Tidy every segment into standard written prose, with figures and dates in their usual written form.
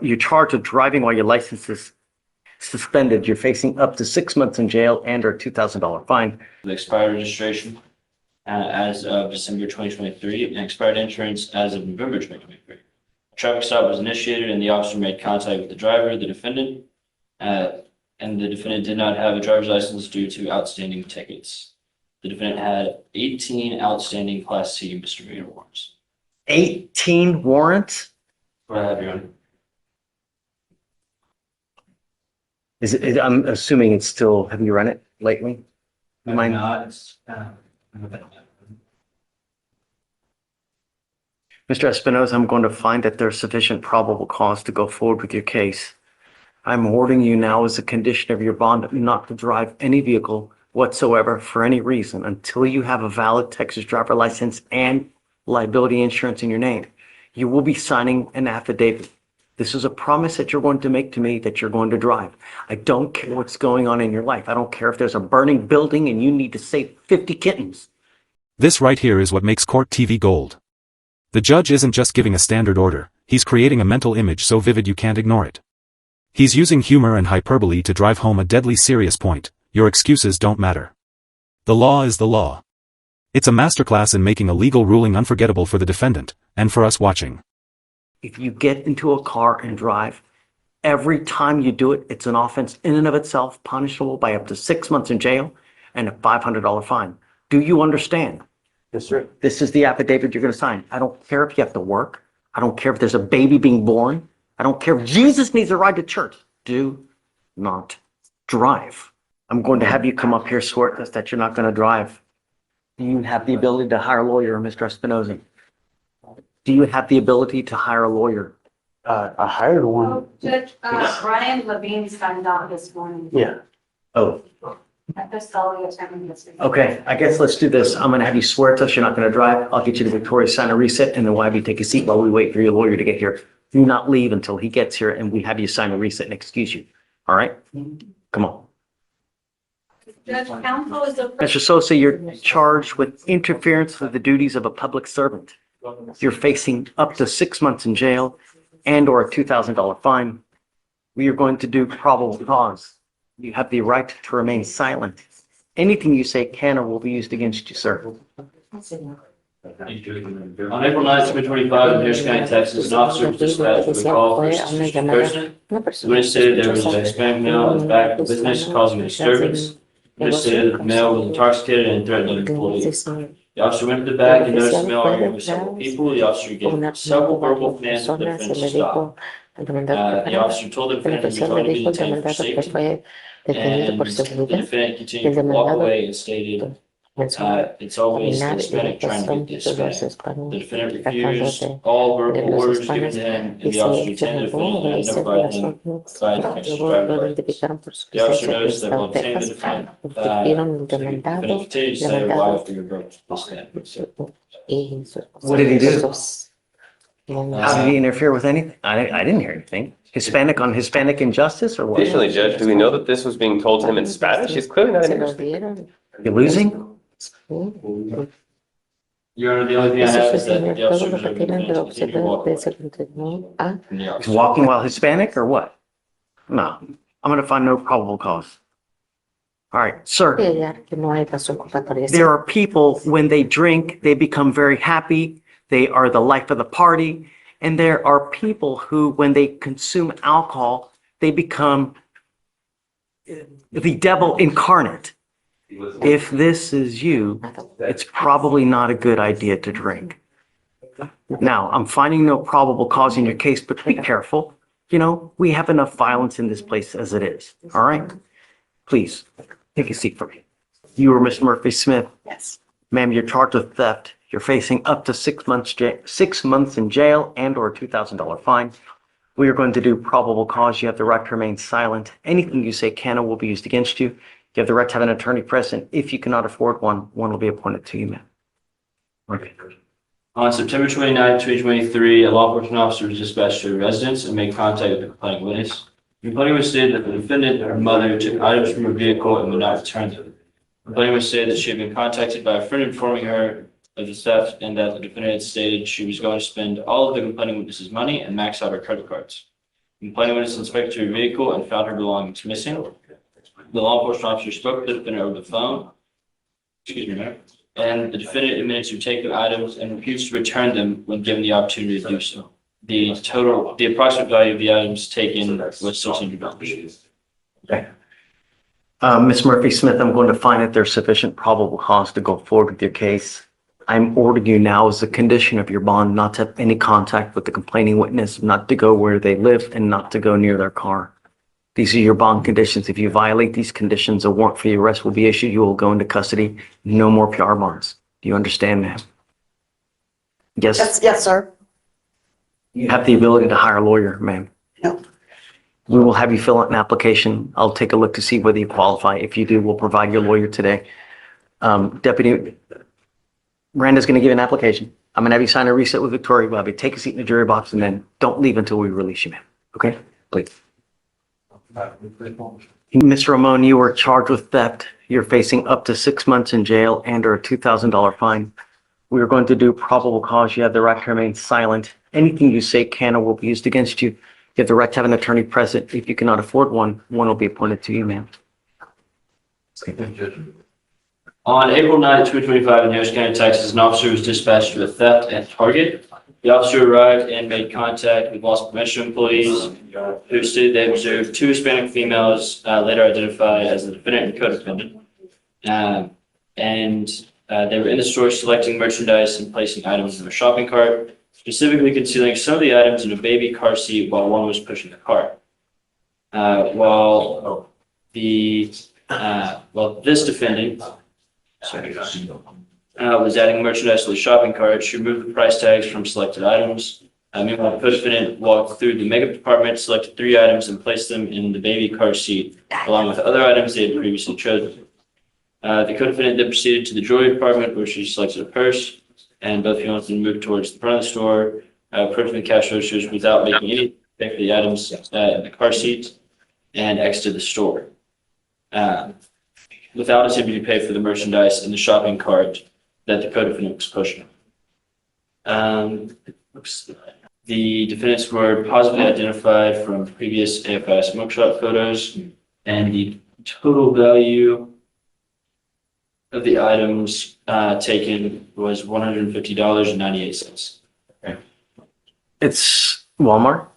you're charged with driving while your license is suspended. You're facing up to 6 months in jail and or $2,000 fine. The expired registration as of December 2023 and expired insurance as of November 2023. A traffic stop was initiated and the officer made contact with the driver, the defendant, and the defendant did not have a driver's license due to outstanding tickets. The defendant had 18 outstanding Class C misdemeanor warrants. 18 warrants? What I have, Your Honor. I'm assuming it's still, have you run it lately? Mine? Not. Mr. Espinosa, I'm going to find that there's sufficient probable cause to go forward with your case. I'm ordering you now as a condition of your bond not to drive any vehicle whatsoever for any reason until you have a valid Texas driver license and liability insurance in your name. You will be signing an affidavit. This is a promise that you're going to make to me that you're going to drive. I don't care what's going on in your life. I don't care if there's a burning building and you need to save 50 kittens. This right here is what makes court TV gold. The judge isn't just giving a standard order, he's creating a mental image so vivid you can't ignore it. He's using humor and hyperbole to drive home a deadly serious point. Your excuses don't matter. The law is the law. It's a masterclass in making a legal ruling unforgettable for the defendant, and for us watching. If you get into a car and drive, every time you do it, it's an offense in and of itself, punishable by up to 6 months in jail and a $500 fine. Do you understand? Yes, sir. This is the affidavit you're going to sign. I don't care if you have to work. I don't care if there's a baby being born. I don't care if Jesus needs a ride to church. Do not drive. I'm going to have you come up here, swear to us that you're not going to drive. Do you have the ability to hire a lawyer, Mr. Espinosa? Do you have the ability to hire a lawyer? I hired one. Oh, Judge, Brian Levine signed out this morning. Yeah. Oh, At the Sully attorney this week. okay. I guess let's do this. I'm going to have you swear to us you're not going to drive. I'll get you to Victoria, sign a reset, and then we'll have you take a seat while we wait for your lawyer to get here. Do not leave until he gets here and we have you sign a reset and excuse you. All right? Come on. Judge, counsel is a. Mr. Sosa, you're charged with interference with the duties of a public servant. You're facing up to 6 months in jail and or a $2,000 fine. We are going to do probable cause. You have the right to remain silent. Anything you say can or will be used against you, sir. On April 9th, 2025, in Harris County, Texas, an officer was dispatched with a call for a suspicious person. When it stated there was a Hispanic male at the back of the business causing a disturbance. When it stated that the male was intoxicated and threatening an employee. The officer went to the back and noticed the male arguing with several people. The officer gave several verbal commands for the defendant to stop. The officer told the defendant to be going to be detained for safety. And the defendant continued to walk away and stated, it's always the Hispanic trying to get the Hispanic. The defendant refused all verbal orders given to him, and the officer retained the defendant and identified him by the Texas driver's license. The officer noticed that while detaining the defendant, the defendant continued to say, why after your brother this stand. What did he do? How did he interfere with anything? I didn't hear anything. Hispanic on Hispanic injustice or what? Additionally, Judge, do we know that this was being told to him in Spanish? He's clearly not English. You're losing? Your Honor, the only thing I have is that the officer was continued to walk away. He's walking while Hispanic or what? No, I'm going to find no probable cause. All right, sir. There are people, when they drink, they become very happy. They are the life of the party. And there are people who, when they consume alcohol, they become the devil incarnate. If this is you, it's probably not a good idea to drink. Now, I'm finding no probable cause in your case, but be careful. You know, we have enough violence in this place as it is. All right? Please, take a seat for me. You are Miss Murphy Smith. Yes. Ma'am, you're charged with theft. You're facing up to 6 months, 6 months in jail and or a $2,000 fine. We are going to do probable cause. You have the right to remain silent. Anything you say can or will be used against you. You have the right to have an attorney present. If you cannot afford one, one will be appointed to you, ma'am. Okay. On September 29, 2023, a law enforcement officer was dispatched to a residence and made contact with the complaining witness. The complaining was stated that the defendant and her mother took items from her vehicle and would not return them. The complaining was stated that she had been contacted by a friend informing her of the theft and that the defendant had stated she was going to spend all of the complaining witness's money and max out her credit cards. Complaining witness inspected her vehicle and found her belongings missing. The law enforcement officer spoke to the defendant over the phone. Excuse me, Mayor. And the defendant admitted to taking items and refused to return them when given the opportunity to do so. The approximate value of the items taken was $1,600. Ms. Murphy Smith, I'm going to find that there's sufficient probable cause to go forward with your case. I'm ordering you now as a condition of your bond not to have any contact with the complaining witness, not to go where they live, and not to go near their car. These are your bond conditions. If you violate these conditions, a warrant for your arrest will be issued. You will go into custody. No more PR bonds. Do you understand, ma'am? Yes, Yes, sir. you have the ability to hire a lawyer, ma'am. No. We will have you fill out an application. I'll take a look to see whether you qualify. If you do, we'll provide your lawyer today. Deputy Miranda's going to give an application. I'm going to have you sign a reset with Victoria. We'll have you take a seat in the jury box and then don't leave until we release you, ma'am. Okay? Please. Mr. Ramon, you were charged with theft. You're facing up to 6 months in jail and or a $2,000 fine. We are going to do probable cause. You have the right to remain silent. Anything you say can or will be used against you. You have the right to have an attorney present. If you cannot afford one, one will be appointed to you, ma'am. On April 9th, 2025, in Harris County, Texas, an officer was dispatched to a theft at Target. The officer arrived and made contact with loss prevention employees who stated they observed two Hispanic females, later identified as the defendant and co-defendant. They were in the store selecting merchandise and placing items in a shopping cart, specifically concealing some of the items in a baby car seat while one was pushing the cart. While this defendant was adding merchandise to the shopping cart, she removed the price tags from selected items. Meanwhile, the co-defendant walked through the makeup department, selected 3 items, and placed them in the baby car seat, along with other items they had previously chosen. The co-defendant then proceeded to the jewelry department, where she selected a purse, and both females then moved towards the front of the store, approaching the cash registers without making any check for the items in the car seat, and exited the store. Without attempting to pay for the merchandise in the shopping cart that the co-defendant was pushing. The defendants were positively identified from previous AFI smoke shop photos, and the total value of the items taken was $150.98. It's Walmart?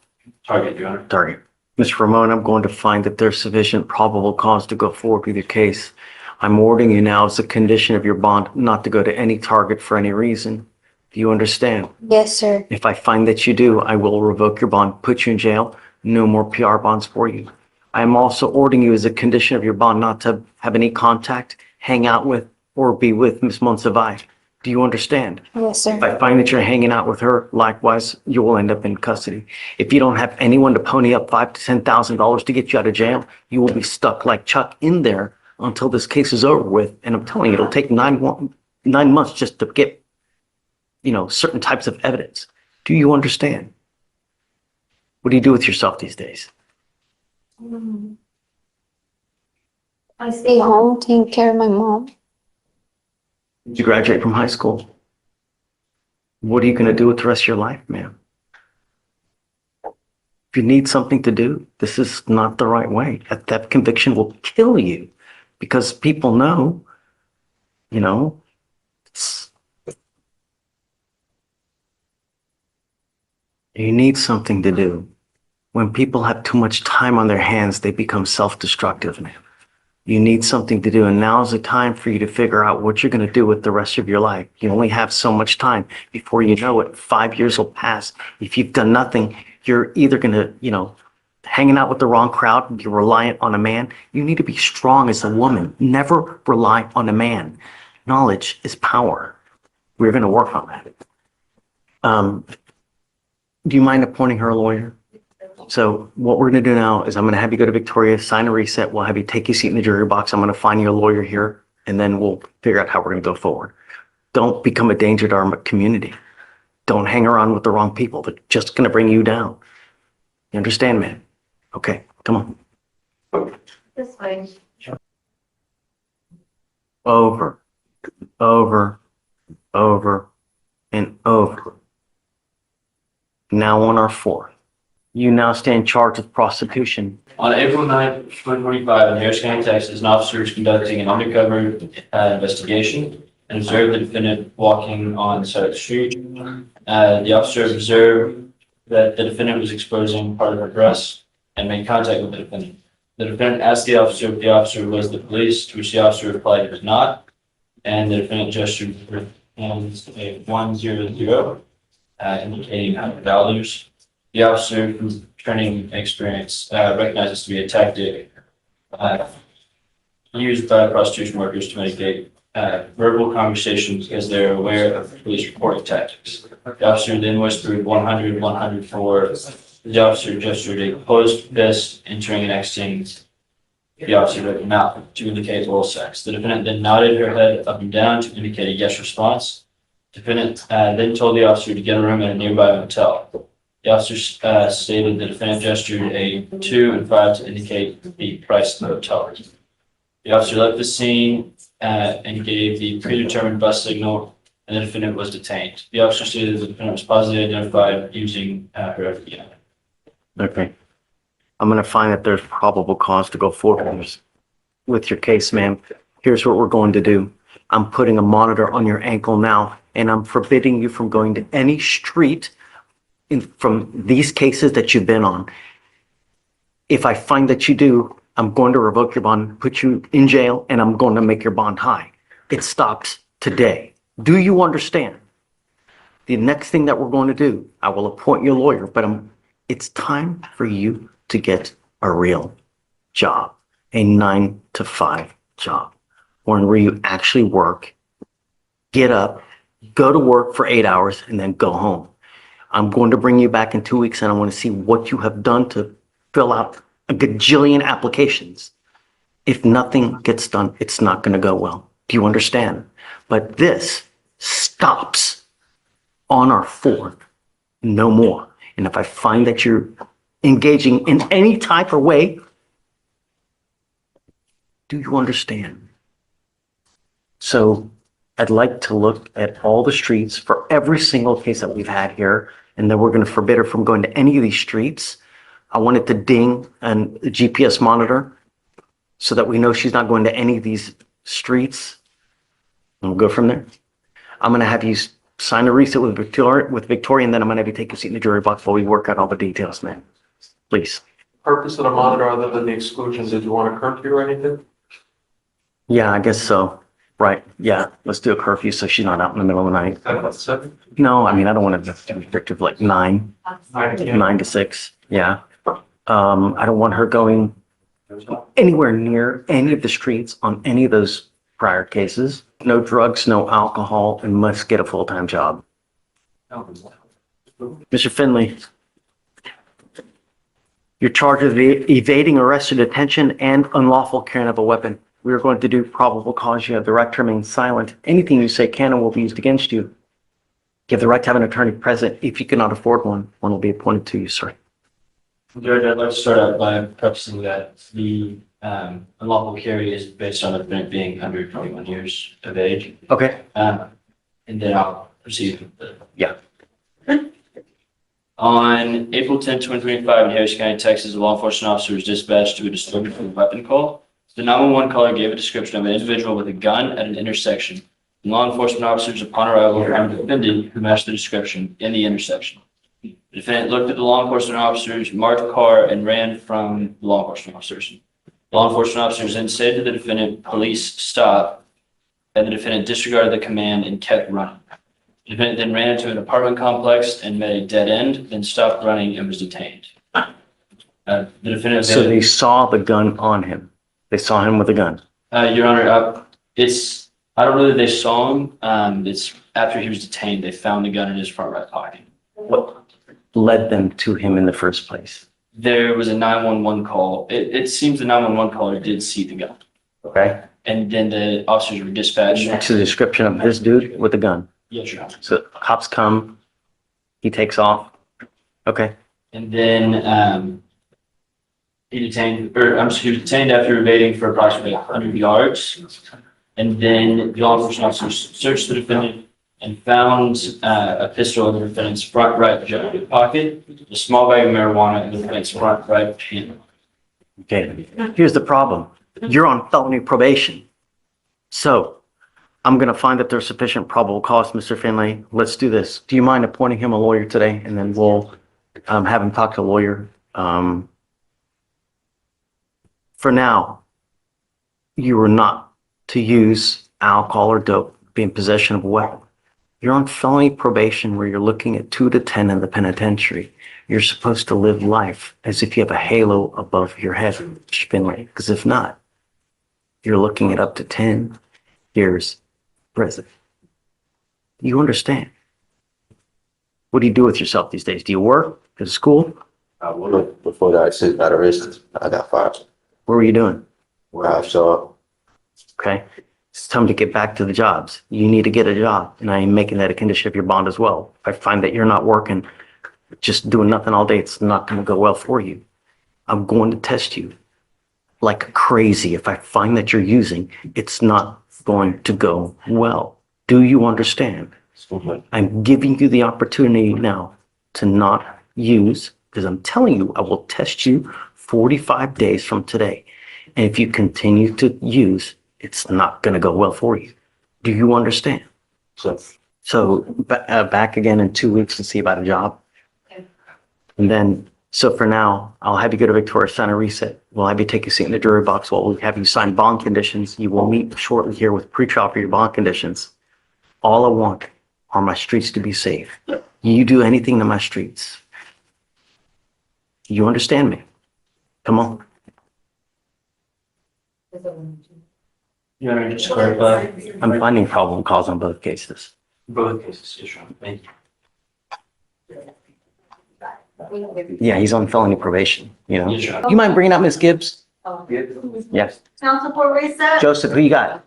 Target, Your Honor. Target. Mr. Ramon, I'm going to find that there's sufficient probable cause to go forward with your case. I'm ordering you now as a condition of your bond not to go to any Target for any reason. Do you understand? Yes, sir. If I find that you do, I will revoke your bond, put you in jail. No more PR bonds for you. I am also ordering you as a condition of your bond not to have any contact, hang out with, or be with Ms. Monsivai. Do you understand? Yes, sir. If I find that you're hanging out with her, likewise, you will end up in custody. If you don't have anyone to pony up $5,000 to $10,000 to get you out of jail, you will be stuck like Chuck in there until this case is over with. And I'm telling you, it'll take 9 months just to get, certain types of evidence. Do you understand? What do you do with yourself these days? I stay home, taking care of my mom. Did you graduate from high school? What are you going to do with the rest of your life, ma'am? If you need something to do, this is not the right way. A theft conviction will kill you because people know, you need something to do. When people have too much time on their hands, they become self-destructive, man. You need something to do, and now's the time for you to figure out what you're going to do with the rest of your life. You only have so much time. Before you know it, 5 years will pass. If you've done nothing, you're either going to, hanging out with the wrong crowd, you're reliant on a man. You need to be strong as a woman. Never rely on a man. Knowledge is power. We're going to work on that. Do you mind appointing her a lawyer? So what we're going to do now is I'm going to have you go to Victoria, sign a reset. We'll have you take your seat in the jury box. I'm going to find you a lawyer here, and then we'll figure out how we're going to go forward. Don't become a danger to our community. Don't hang around with the wrong people. They're just going to bring you down. You understand, man? Okay, come on. This way. Over, and over. Now on our fourth. You now stand charged with prostitution. On April 9th, 2025, in Harris County, Texas, an officer was conducting an undercover investigation and observed the defendant walking on the side of the street. The officer observed that the defendant was exposing part of her breast and made contact with the defendant. The defendant asked the officer if the officer was the police, to which the officer replied he was not, and the defendant gestured with her hands a 100, indicating values. The officer, whose training experience recognized this to be a tactic used by prostitution workers to mitigate verbal conversations because they're aware of police reporting tactics. The officer then whispered 100, 104. The officer gestured a closed fist, entering and exiting the opposite mouth to indicate oral sex. The defendant then nodded her head up and down to indicate a yes response. The defendant then told the officer to get a room at a nearby motel. The officer stated the defendant gestured a 2 and 5 to indicate the price of the hotel. The officer left the scene and gave the predetermined bus signal, and the defendant was detained. The officer stated the defendant was positively identified using her FBI. Okay. I'm going to find that there's probable cause to go forward with your case, ma'am. Here's what we're going to do. I'm putting a monitor on your ankle now, and I'm forbidding you from going to any street from these cases that you've been on. If I find that you do, I'm going to revoke your bond, put you in jail, and I'm going to make your bond high. It stops today. Do you understand? The next thing that we're going to do, I will appoint you a lawyer, but it's time for you to get a real job, a 9 to 5 job, one where you actually work, get up, go to work for 8 hours, and then go home. I'm going to bring you back in 2 weeks, and I want to see what you have done to fill out a gajillion applications. If nothing gets done, it's not going to go well. Do you understand? But this stops on our 4th, no more. And if I find that you're engaging in any type of way, do you understand? So I'd like to look at all the streets for every single case that we've had here, and then we're going to forbid her from going to any of these streets. I want it to ding and a GPS monitor so that we know she's not going to any of these streets. And we'll go from there. I'm going to have you sign a receipt with Victoria, and then I'm going to have you take a seat in the jury box while we work out all the details, man. Please. Purpose of the monitor other than the exclusions, did you want a curfew or anything? Yeah, I guess so. Right. Yeah. Let's do a curfew so she's not out in the middle of the night. 7? No, I mean, I don't want it to be restrictive like 9 to 6. Yeah. I don't want her going anywhere near any of the streets on any of those prior cases. No drugs, no alcohol, and must get a full-time job. Mr. Finley, you're charged with evading arrest or detention and unlawful carrying of a weapon. We are going to do probable cause. You have the right to remain silent. Anything you say can and will be used against you. You have the right to have an attorney present. If you cannot afford one, one will be appointed to you, sir. Judge, I'd like to start out by prefacing that the unlawful carry is based on the defendant being under 21 years of age. Okay. And then I'll proceed with the. Yeah. On April 10, 2025, in Harris County, Texas, a law enforcement officer was dispatched to a disturbance with a weapon call. The 911 caller gave a description of an individual with a gun at an intersection. The law enforcement officers, upon arrival, found a defendant who matched the description in the intersection. The defendant looked at the law enforcement officers, marked the car, and ran from the law enforcement officers. Law enforcement officers then said to the defendant, "Police, stop," and the defendant disregarded the command and kept running. The defendant then ran into an apartment complex and met a dead end, then stopped running and was detained. The defendant. So they saw the gun on him. They saw him with a gun. Your Honor, I don't know that they saw him. It's after he was detained, they found the gun in his front right pocket. What led them to him in the first place? There was a 911 call. It seems the 911 caller did see the gun. Okay. And then the officers were dispatched. That's the description of this dude with the gun. Yes, Your Honor. So cops come, he takes off. Okay. And then he was detained after evading for approximately 100 yards. And then the law enforcement officers searched the defendant and found a pistol in the defendant's front right jacket pocket, a small bag of marijuana in the defendant's front right hand. Okay, here's the problem. You're on felony probation. So I'm going to find that there's sufficient probable cause, Mr. Finley. Let's do this. Do you mind appointing him a lawyer today? And then we'll have him talk to a lawyer. For now, you are not to use alcohol or dope, be in possession of a weapon. You're on felony probation where you're looking at 2 to 10 in the penitentiary. You're supposed to live life as if you have a halo above your head, Mr. Finley, because if not, you're looking at up to 10 years prison. You understand? What do you do with yourself these days? Do you work? Go to school? Before that, I got arrested. I got fired. What were you doing? Where I saw Okay. It's time to get back to the jobs. You need to get a job. And I am making that a condition of your bond as well. If I find that you're not working, just doing nothing all day, it's not going to go well for you. I'm going to test you like crazy. If I find that you're using, it's not going to go well. Do you understand? I'm giving you the opportunity now to not use, because I'm telling you, I will test you 45 days from today. And if you continue to use, it's not going to go well for you. Do you understand? So back again in 2 weeks and see about a job. And then, so for now, I'll have you go to Victoria, sign a reset. We'll have you take a seat in the jury box while we have you sign bond conditions. You will meet shortly here with pretrial for your bond conditions. All I want are my streets to be safe. You do anything to my streets. You understand me? Come on. Your Honor, just to clarify. I'm finding probable cause on both cases. Both cases, yes, Your Honor. Thank you. Yeah, he's on felony probation, you know? Yes, Your Honor. You mind bringing up Miss Gibbs? Yes. Council for reset? Joseph, who you got?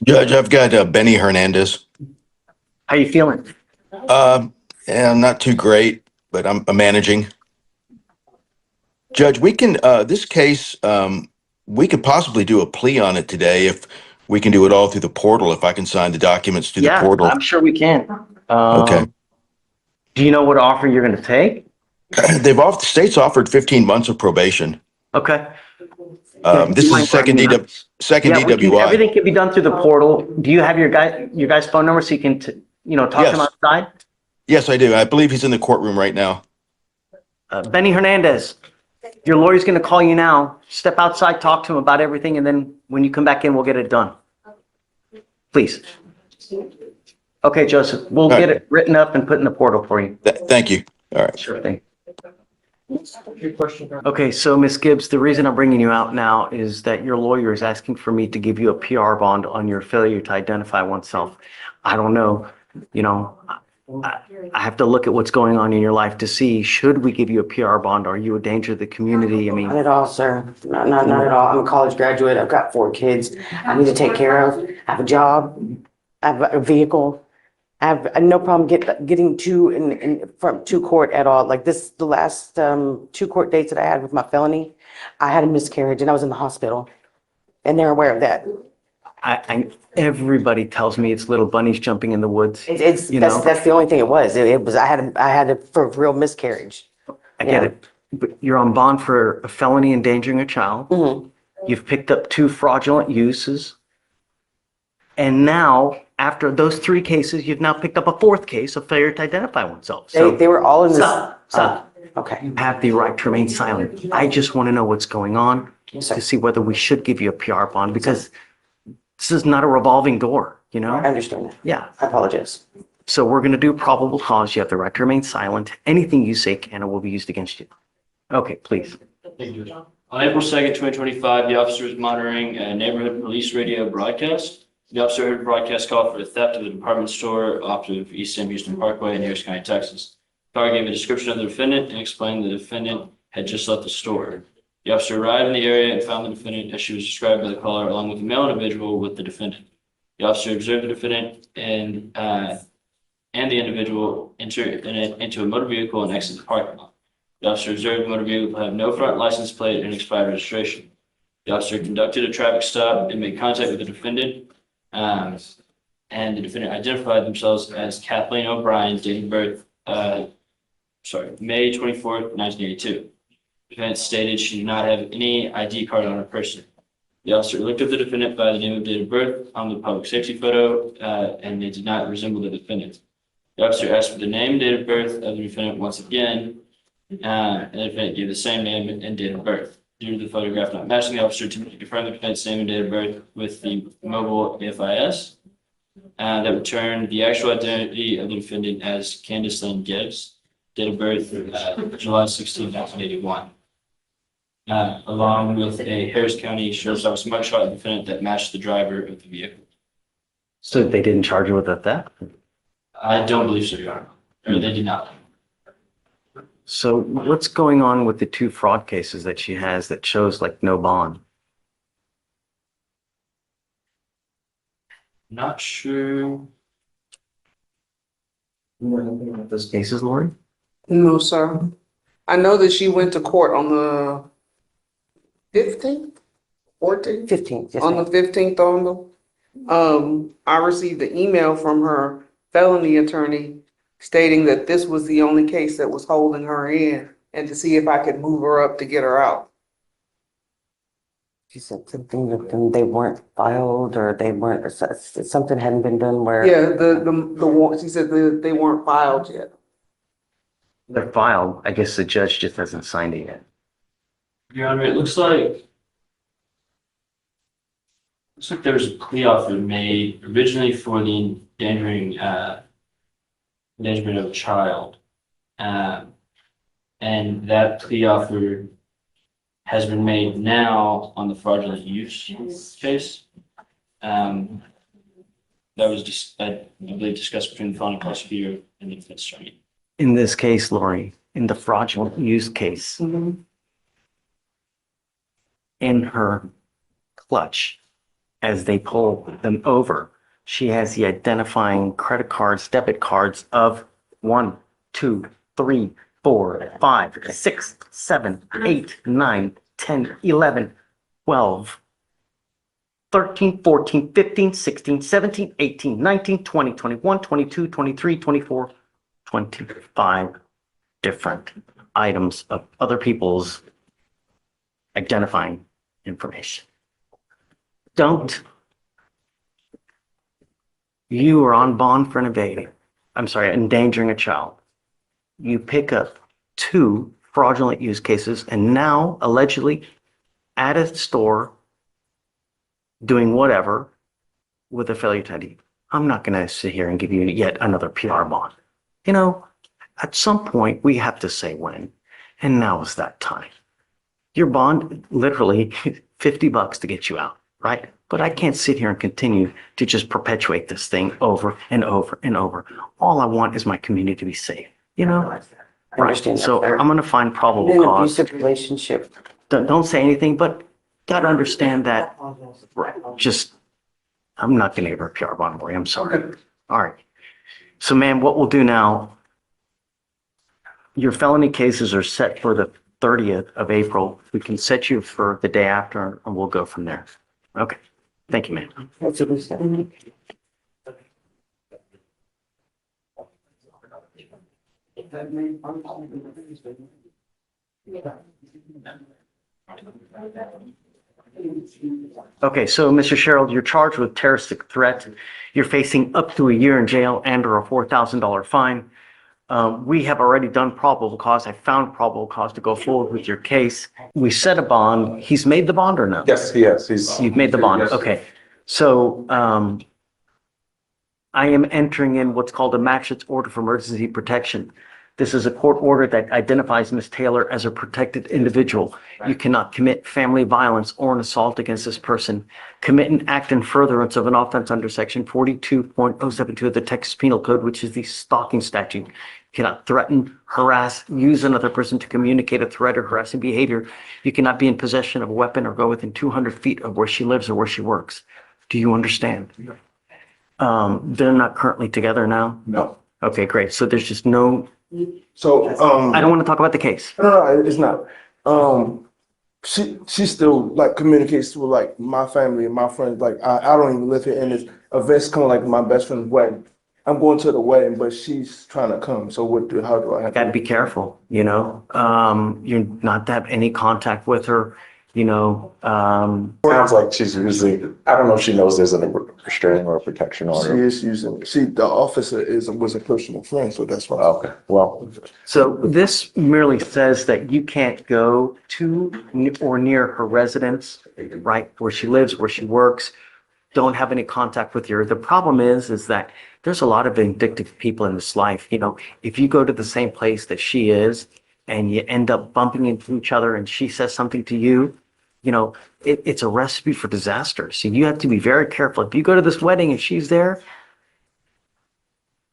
Judge, I've got Benny Hernandez. How you feeling? Yeah, I'm not too great, but I'm managing. Judge, we can, this case, we could possibly do a plea on it today if we can do it all through the portal, if I can sign the documents through the portal. I'm sure we can. Okay. Do you know what offer you're going to take? The state's offered 15 months of probation. Okay. This is the second DWI. Everything can be done through the portal. Do you have your guy's phone number so you can, talk to him outside? Yes, I do. I believe he's in the courtroom right now. Benny Hernandez, your lawyer's going to call you now. Step outside, talk to him about everything, and then when you come back in, we'll get it done. Please. Okay, Joseph, we'll get it written up and put in the portal for you. Thank you. All right. Sure thing. Okay, so Ms. Gibbs, the reason I'm bringing you out now is that your lawyer is asking for me to give you a PR bond on your failure to identify oneself. I don't know, I have to look at what's going on in your life to see, should we give you a PR bond? Are you a danger to the community? I mean, Not at all, sir. Not at all. I'm a college graduate. I've got 4 kids I need to take care of. I have a job. I have a vehicle. I have no problem getting to court at all. Like the last 2 court dates that I had with my felony, I had a miscarriage and I was in the hospital, and they're aware of that. everybody tells me it's little bunnies jumping in the woods. That's the only thing it was. I had a for real miscarriage. I get it. But you're on bond for a felony endangering a child. Mm-hmm. You've picked up 2 fraudulent uses. And now, after those 3 cases, you've now picked up a 4th case of failure to identify oneself. So They were all in this. stop. Okay. You have the right to remain silent. I just want to know what's going on Yes, sir. to see whether we should give you a PR bond, because this is not a revolving door, I understand that. Yeah. I apologize. So we're going to do probable cause. You have the right to remain silent. Anything you say can or will be used against you. Okay, please. Thank you. On April 2nd, 2025, the officer was monitoring a neighborhood police radio broadcast. The officer heard a broadcast call for the theft of a department store off of East Sam Houston Parkway in Harris County, Texas. The caller gave a description of the defendant and explained the defendant had just left the store. The officer arrived in the area and found the defendant as she was described by the caller, along with a male individual with the defendant. The officer observed the defendant and the individual enter into a motor vehicle and exit the parking lot. The officer observed the motor vehicle have no front license plate and expired registration. The officer conducted a traffic stop and made contact with the defendant and and the defendant identified themselves as Kathleen O'Brien, date of birth, May 24th, 1982. Defendant stated she did not have any ID card on her person. The officer looked up the defendant by the name and date of birth on the public safety photo, and they did not resemble the defendant. The officer asked for the name and date of birth of the defendant once again, and the defendant gave the same name and date of birth. Due to the photograph not matching, the officer attempted to confirm the defendant's name and date of birth with the mobile FIS. That would turn the actual identity of the defendant as Candace Lynn Gibbs, date of birth July 16, 1981. Along with a Harris County Sheriff's Office mugshot of the defendant that matched the driver of the vehicle. So they didn't charge her with a theft? I don't believe so, Your Honor. Or they did not. So what's going on with the 2 fraud cases that she has that shows like no bond? Not sure. You know anything about those cases, Lori? No, sir. I know that she went to court on the 15th, 14th, 15th, yes, on ma'am. the 15th on the, I received an email from her felony attorney stating that this was the only case that was holding her in and to see if I could move her up to get her out. She said something that they weren't filed or they weren't, or something hadn't been done where. Yeah, she said they weren't filed yet. They're filed. I guess the judge just hasn't signed it yet. Your Honor, it looks like there was a plea offer made originally for the endangerment of a child. And that plea offer has been made now on the fraudulent use case. That was just, I believe, discussed between the felony prosecutor and the defense attorney. In this case, Lori, in the fraudulent use case, in her clutch, as they pull them over, she has the identifying credit cards, debit cards of 1, 2, 3, 4, 5, 6, 7, 8, 9, 10, 11, 12, 13, 14, 15, 16, 17, 18, 19, 20, 21, 22, 23, 24, 25 different items of other people's identifying information. You are on bond for endangering a child. You pick up 2 fraudulent use cases and now allegedly at a store doing whatever with a failure to ID. I'm not going to sit here and give you yet another PR bond. You know, at some point we have to say when, and now is that time. Your bond, literally $50 to get you out, right? But I can't sit here and continue to just perpetuate this thing over and over and over. All I want is my community to be safe, you know? I understand that, So sir. I'm going to find probable In an cause. abusive relationship. Don't say anything, but got to understand that, right, I'm not going to give her a PR bond, Lori. I'm sorry. All right. So, ma'am, what we'll do now, your felony cases are set for the 30th of April. We can set you for the day after and we'll go from there. Okay. Thank you, ma'am. That's what we said. Okay, so Mr. Sherrill, you're charged with terroristic threat. You're facing up to a year in jail and or a $4,000 fine. We have already done probable cause. I found probable cause to go forward with your case. We set a bond. He's made the bond or no? Yes, he is. You've made the bond. Yes. Okay. So I am entering in what's called a magistrate's order for emergency protection. This is a court order that identifies Ms. Taylor as a protected individual. You cannot commit family violence or an assault against this person, commit an act in furtherance of an offense under section 42.072 of the Texas Penal Code, which is the stalking statute. You cannot threaten, harass, use another person to communicate a threat or harassing behavior. You cannot be in possession of a weapon or go within 200 feet of where she lives or where she works. Do you understand? They're not currently together now? No. Okay, great. So there's just no, So, I don't want to talk about the case. no, it's not. she still like communicates with like my family and my friends. Like I don't even live here, and it's events kind of like my best friend's wedding. I'm going to the wedding, but she's trying to come. So how do I have Got to be careful, you know, you're not to have any contact with her, you know, Sounds like she's using, I don't know if she knows there's a restraining or a protection She order. is using, the officer was a personal friend, so that's why. Okay, well, so this merely says that you can't go to or near her residence, right? Where she lives, where she works, don't have any contact with her. The problem is that there's a lot of vindictive people in this life. You know, if you go to the same place that she is and you end up bumping into each other and she says something to you, you know, it's a recipe for disaster. So you have to be very careful. If you go to this wedding and she's there,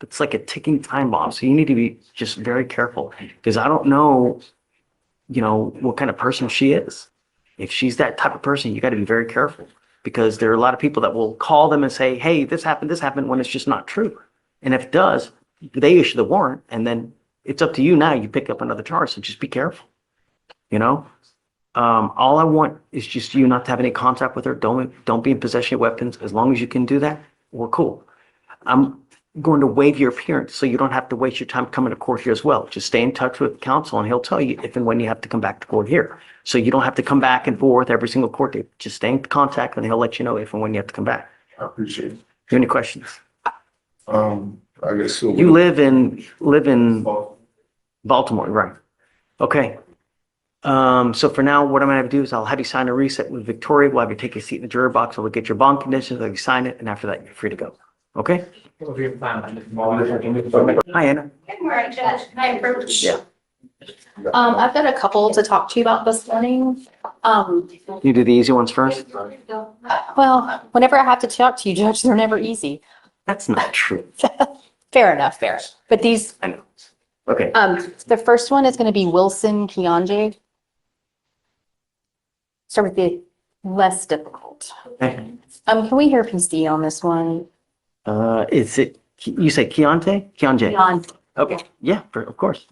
it's like a ticking time bomb. So you need to be just very careful because I don't know, you know, what kind of person she is. If she's that type of person, you got to be very careful because there are a lot of people that will call them and say, hey, this happened, when it's just not true. And if it does, they issue the warrant and then it's up to you now. You pick up another charge. So just be careful, you know? All I want is just you not to have any contact with her. Don't be in possession of weapons. As long as you can do that, we're cool. I'm going to waive your appearance so you don't have to waste your time coming to court here as well. Just stay in touch with counsel and he'll tell you if and when you have to come back to court here. So you don't have to come back and forth every single court date. Just stay in contact and he'll let you know if and when you have to come back. I appreciate it. Do you have any questions? I guess so. You live in Baltimore, right? Okay. So for now, what I'm gonna have to do is I'll have you sign a reset with Victoria. We'll have you take a seat in the juror box. We'll get your bond conditions, I'll have you sign it, and after that, you're free to go. Okay? Hi, Anna. Good morning, Judge. Hi, privilege. Yeah. I've got a couple to talk to you about this morning. You do the easy ones first? Well, whenever I have to talk to you, Judge, they're never easy. That's not true. Fair enough, fair. But these, I know. Okay. the first one is going to be Wilson Keonje. Start with the less difficult. Okay. Can we hear PC on this one? Is it, you say Keontae? Keonjae? Keontae. Okay, yeah, of course.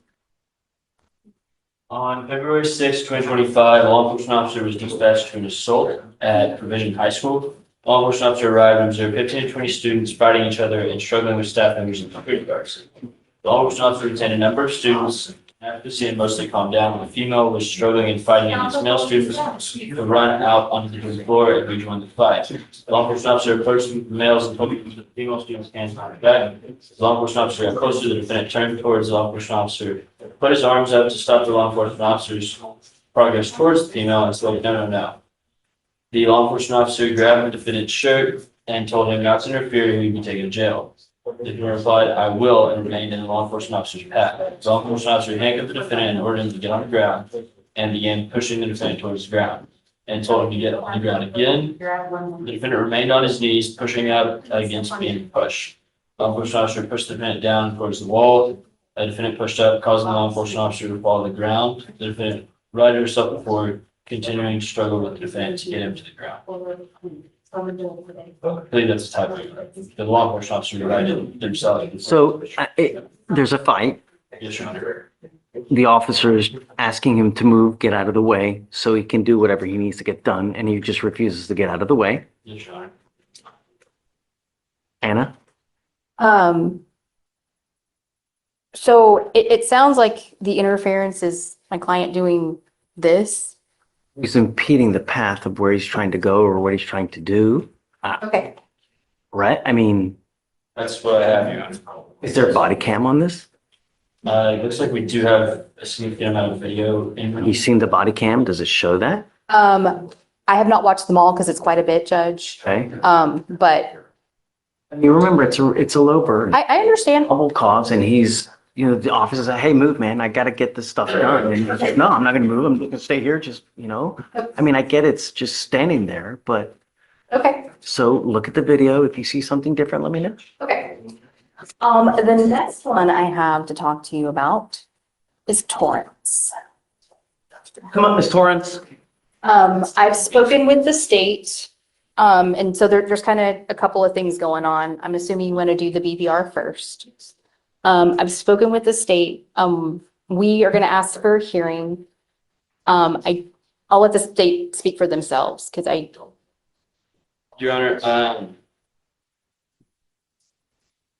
On February 6, 2025, a law enforcement officer was dispatched to an assault at Provision High School. Law enforcement officer arrived and observed 15 to 20 students fighting each other and struggling with staff members and security guards. The law enforcement officer retained a number of students. After seeing mostly calmed down, the female was struggling and fighting against male students to run out onto the floor and rejoin the fight. The law enforcement officer approached the males and told the female students' hands behind their back. The law enforcement officer got closer. The defendant turned towards the law enforcement officer, put his arms up to stop the law enforcement officer's progress towards the female and said, no, no, no. The law enforcement officer grabbed the defendant's shirt and told him not to interfere or he'd be taken to jail. The defendant replied, I will, and remained in the law enforcement officer's path. The law enforcement officer handcuffed the defendant and ordered him to get on the ground and began pushing the defendant towards the ground and told him to get on the ground again. The defendant remained on his knees, pushing up against being pushed. The law enforcement officer pushed the defendant down towards the wall. The defendant pushed up, causing the law enforcement officer to fall to the ground. The defendant righted herself before continuing to struggle with the defendant to get him to the ground. I believe that's a typo. The law enforcement officer righted themselves. So there's a fight. Yes, Your Honor. The officer is asking him to move, get out of the way, so he can do whatever he needs to get done, and he just refuses to get out of the way. Yes, Your Honor. Anna? So it sounds like the interference is my client doing this. He's impeding the path of where he's trying to go or what he's trying to do. Okay. Right? I mean, That's what I have, Your Honor. is there a body cam on this? It looks like we do have a significant amount of video. You seen the body cam? Does it show that? I have not watched them all because it's quite a bit, Judge. Okay. But You remember, it's a low burden. I understand. Probable cause, and he's, the officer says, hey, move, man, I gotta get this stuff done. And he's like, no, I'm not gonna move, I'm gonna stay here, just, I mean, I get it's just standing there, but, Okay. so look at the video. If you see something different, let me know. Okay. The next one I have to talk to you about is Torrance. Come up, Ms. Torrance. I've spoken with the state. And so there's kind of a couple of things going on. I'm assuming you want to do the BPR first. I've spoken with the state. We are going to ask for a hearing. I I'll let the state speak for themselves because Your Honor,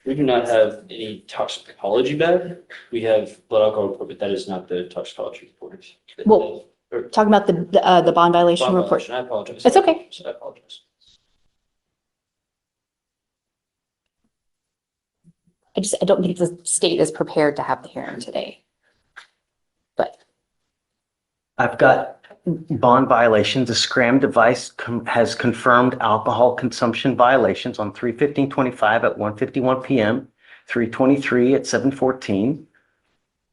we do not have any toxicology bag. We have blood alcohol report, but that is not the toxicology report. Well, talking about the bond violation Bond report. violation, I apologize. It's okay. I apologize. I don't think the state is prepared to have the hearing today. But I've got bond violations. The Scram device has confirmed alcohol consumption violations on 3/15/25 at 1:51 PM, 3/23 at 7:14.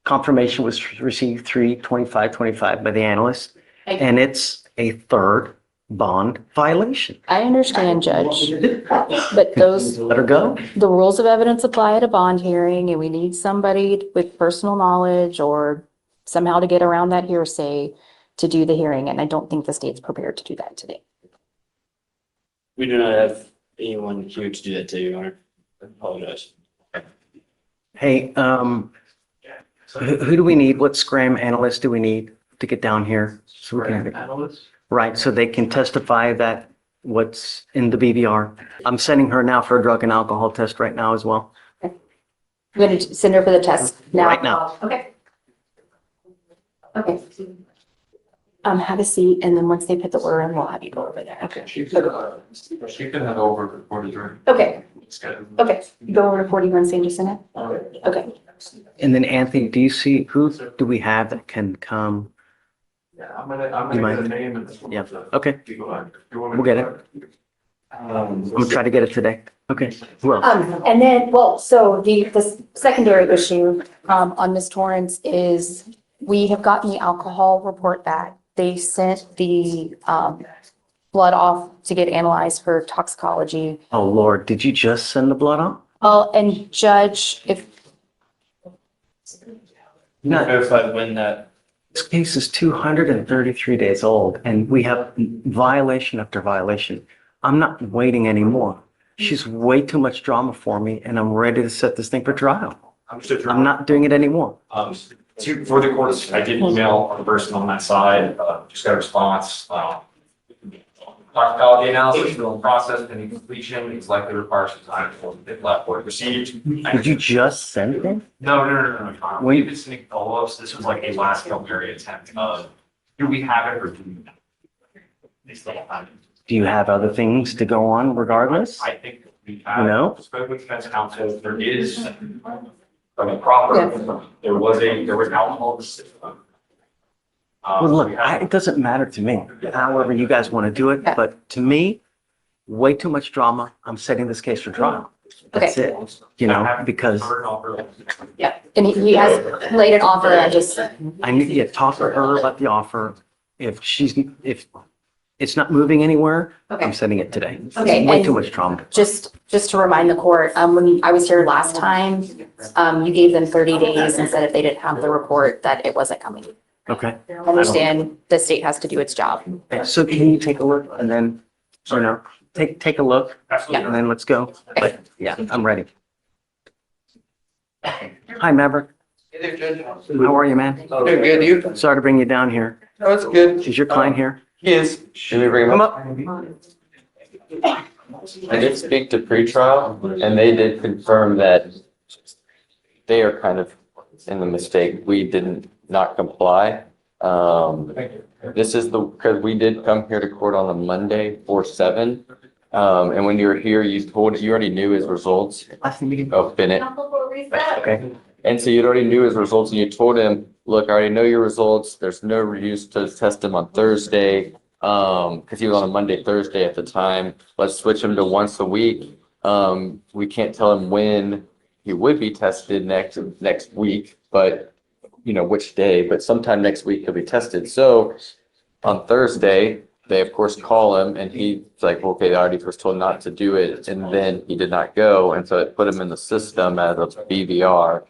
Confirmation was received 3/25/25 by the analyst, and it's a third bond violation. I understand, Judge, but Let her go. the rules of evidence apply at a bond hearing, and we need somebody with personal knowledge or somehow to get around that hearsay to do the hearing, and I don't think the state's prepared to do that today. We do not have anyone here to do that today, Your Honor. I apologize. Hey, who do we need? What Scram analyst do we need to get down here? So we can, right, so they can testify that what's in the BVR. I'm sending her now for a drug and alcohol test right now as well. You're going to send her for the test now? Right now. Okay. Okay. Have a seat, and then once they put the order in, we'll have you go over there. Okay. She can head over to 43. Okay. Okay. Go over to 41 San Jacinto? Okay. And then Anthony, do you see, who do we have that can come? Yeah, I'm gonna You get might- a name and this one. Yeah, okay, You go ahead. You want me we'll to- get it. I'm gonna try to get it today. Okay, who else? And then, well, so the secondary issue, on Ms. Torrance is we have gotten the alcohol report back. They sent the, blood off to get analyzed for toxicology. Oh, Lord, did you just send the blood on? Oh, and Judge, if, No, Verify when that, this case is 233 days old and we have violation after violation. I'm not waiting anymore. She's way too much drama for me and I'm ready to set this thing for trial. I'm not doing it anymore. For the courts, I did email the person on that side, just got a response. Toxicology analysis still in process, pending completion, it's likely requires some time before the lab board received. Did you just send it? No. Wait. We've been sending follow-ups. This was like a last Hail Mary attempt of, do we have it or do we not? They still have it. Do you have other things to go on regardless? I think we have. No? Spoke with defense counsel, there is, from a proper, there was alcohol in the system. Well, look, it doesn't matter to me, however you guys want to do it, but to me, way too much drama. I'm setting this case for trial. That's Okay. it, you know, because yeah, and he has laid an offer, I just, I need to talk to her about the offer. If it's not moving anywhere, Okay. I'm setting it today. Okay, Way and- too much drama. just to remind the court, when I was here last time, you gave them 30 days and said if they didn't have the report, that it wasn't coming. Okay. I understand the state has to do its job. Okay, so can you take a look and then, you know, take a look Absolutely. and then let's go. But yeah, I'm ready. Hi, Maverick. Hey there, Judge. How are you, man? Doing good, you? Sorry to bring you down here. No, it's good. Is your client here? He is. Should we bring him Come up? up. I did speak to pretrial and they did confirm that they are kind of in the mistake. We didn't not comply. This is because we did come here to court on a Monday 4/7. And when you were here, you already knew his results Last meeting. of Bennett. Okay. And so you already knew his results and you told him, look, I already know your results. There's no use to test him on Thursday. Because he was on a Monday, Thursday at the time. Let's switch him to once a week. We can't tell him when he would be tested next week, but you know, which day, but sometime next week he'll be tested. So on Thursday, they of course call him and he's like, okay, I already was told not to do it. And then he did not go. And so it put him in the system as a BVR,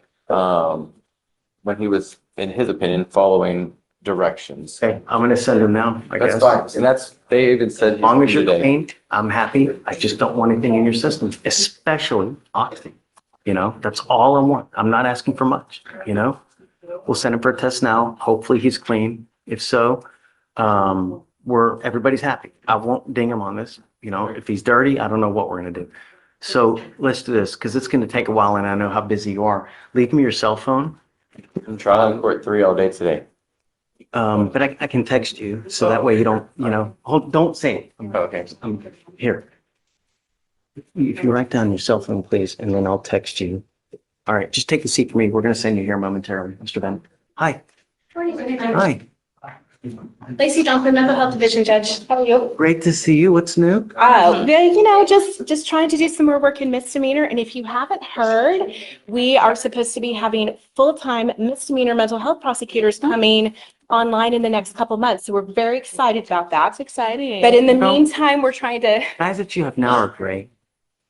when he was, in his opinion, following directions. Okay, I'm gonna send him now, I guess. That's fine. And they even said. As long as you're today. clean, I'm happy. I just don't want anything in your system, especially oxy. You know, that's all I want. I'm not asking for much, you know? We'll send him for a test now. Hopefully he's clean. If so, where everybody's happy. I won't ding him on this. You know, if he's dirty, I don't know what we're gonna do. So let's do this, because it's gonna take a while and I know how busy you are. Leave me your cell phone. I'm trying to court 3 all day today. But I can text you, so that way you don't, you know, don't say it. Okay. I'm here. If you write down your cell phone, please, and then I'll text you. All right, just take a seat for me. We're gonna send you here momentarily, Mr. Ben. Hi. Hi. Lacey Johnson, Mental Health Division Judge. How are you? Great to see you. What's new? You know, just trying to do some more work in misdemeanor. And if you haven't heard, we are supposed to be having full-time misdemeanor mental health prosecutors coming online in the next couple months. So we're very excited about that. That's exciting. But in the meantime, we're trying to, Guys that you have now are great.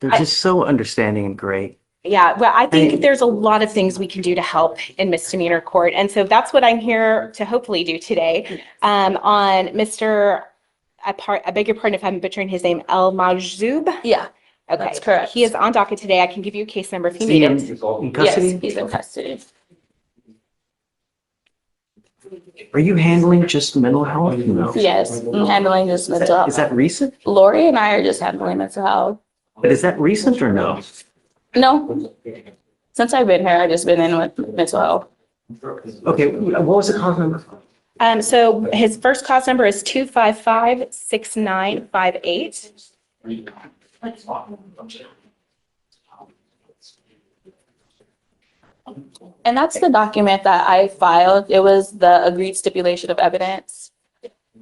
They're just so understanding and great. yeah, well, I think there's a lot of things we can do to help in misdemeanor court. And so that's what I'm here to hopefully do today. On Mr. I beg your pardon if I'm butchering his name, El Majzoub. Yeah, Okay, that's correct. He is on docket today. I can give you a case number if you Is he need in it. in Yes, custody? he's in custody. Are you handling just mental health? No. Yes, I'm handling just mental health. Is that recent? Lori and I are just handling mental health. But is that recent or no? No, since I've been here, I've just been in with mental health. Okay, what was the cause number? So his first cause number is 255-6958. And that's the document that I filed. It was the agreed stipulation of evidence.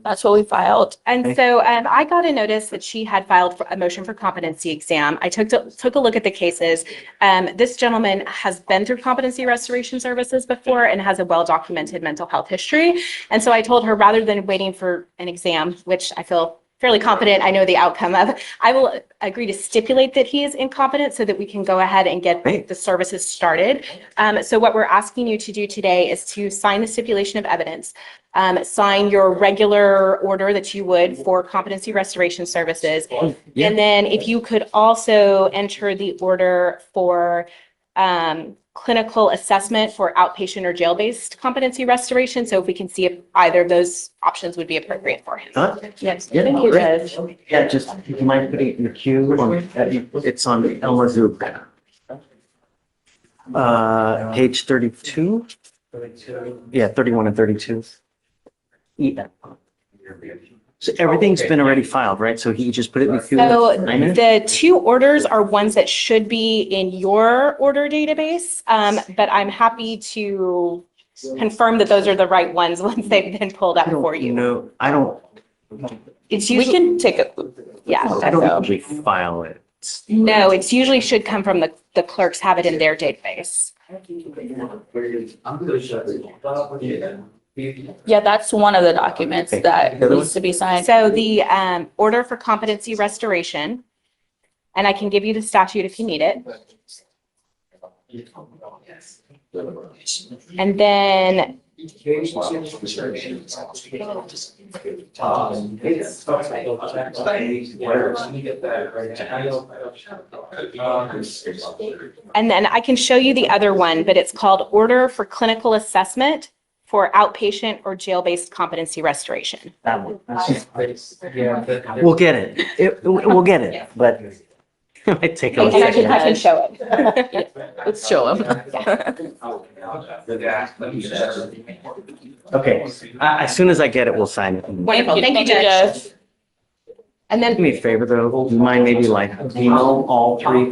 That's what we filed. And so I got a notice that she had filed for a motion for competency exam. I took a look at the cases. This gentleman has been through competency restoration services before and has a well-documented mental health history. And so I told her, rather than waiting for an exam, which I feel fairly confident I know the outcome of, I will agree to stipulate that he is incompetent so that we can go ahead and get the services started. So what we're asking you to do today is to sign the stipulation of evidence, sign your regular order that you would for competency restoration services. Yeah. And then if you could also enter the order for clinical assessment for outpatient or jail-based competency restoration. So if we can see if either of those options would be appropriate for him. Huh? Yes. Yeah, Thank you, great. Judge. Yeah, just, do you mind putting it in the queue? It's on El Mazouk. Page 32? Yeah, 31 and 32. Yeah. So everything's been already filed, right? So he just put it in the queue? So 9 minutes? the two orders are ones that should be in your order database, but I'm happy to confirm that those are the right ones once they've been pulled up for you. No, I don't, It's We usually, can take a, yeah. I don't usually file it. No, it's usually should come from the clerks have it in their database. yeah, that's one of the documents that needs to be signed. So the order for competency restoration, and I can give you the statute if you need it. And then I can show you the other one, but it's called Order for Clinical Assessment for Outpatient or Jail-Based Competency Restoration. That one. We'll get it. We'll get it, but it might take a And I little. can show it. Let's show them. Okay, as soon as I get it, we'll sign it. Wonderful. Thank you, Judge. And Do then me a favor though, do you mind maybe like email all three?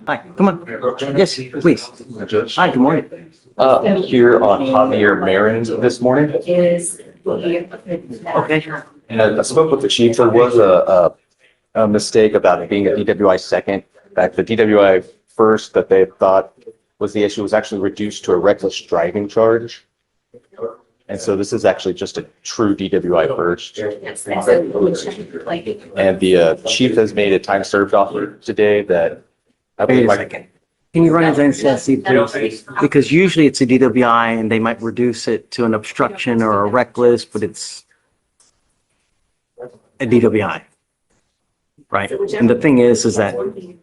Hi, come on. Yes, please. Hi, good morning. Here on Javier Marin this morning. Okay. And I spoke with the chief. There was a mistake about it being a DWI second. In fact, the DWI first that they thought was the issue was actually reduced to a reckless driving charge. And so this is actually just a true DWI first. And the chief has made a time served offer today that I Wait believe a second. Can you run his NCSC, please? Because usually it's a DWI and they might reduce it to an obstruction or a reckless, but it's a DWI. Right? And the thing is that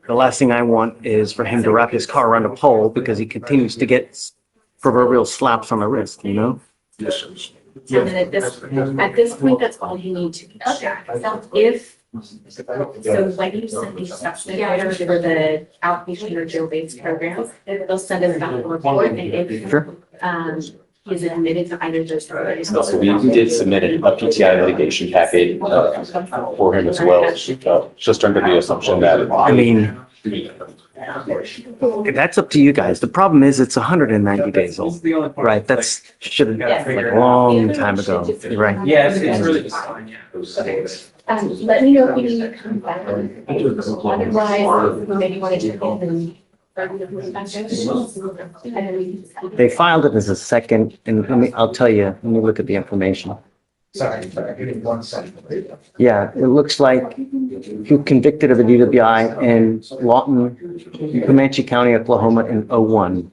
the last thing I want is for him to wrap his car around a pole because he continues to get proverbial slaps on the wrist, you know? And then at this point, that's all you need to do. If, so when you send these stuff together for the outpatient or jail-based programs, they'll send us back a report and if, Sure. he's admitted to either of those programs. So we did submit a PTI litigation packet for him as well, just under the assumption that. I mean, that's up to you guys. The problem is it's 190 days old, right? That's should have been like a long time ago, right? Yeah, it's really just. Let me know if you need to come back. Otherwise, maybe you want to check in and. They filed it as a second, and I'll tell you, let me look at the information. Sorry, give me 1 second. Yeah, it looks like you convicted of a DWI in Lawton, Comanche County, Oklahoma in '01.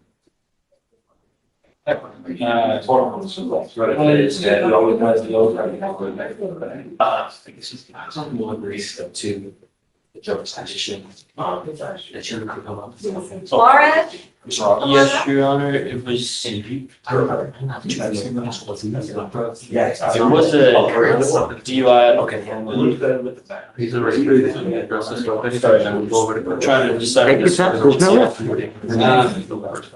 Laura? Yes, Your Honor, it was. There was a DUI. Okay. Sorry, I'm trying to decide. Take your time, there's no rush.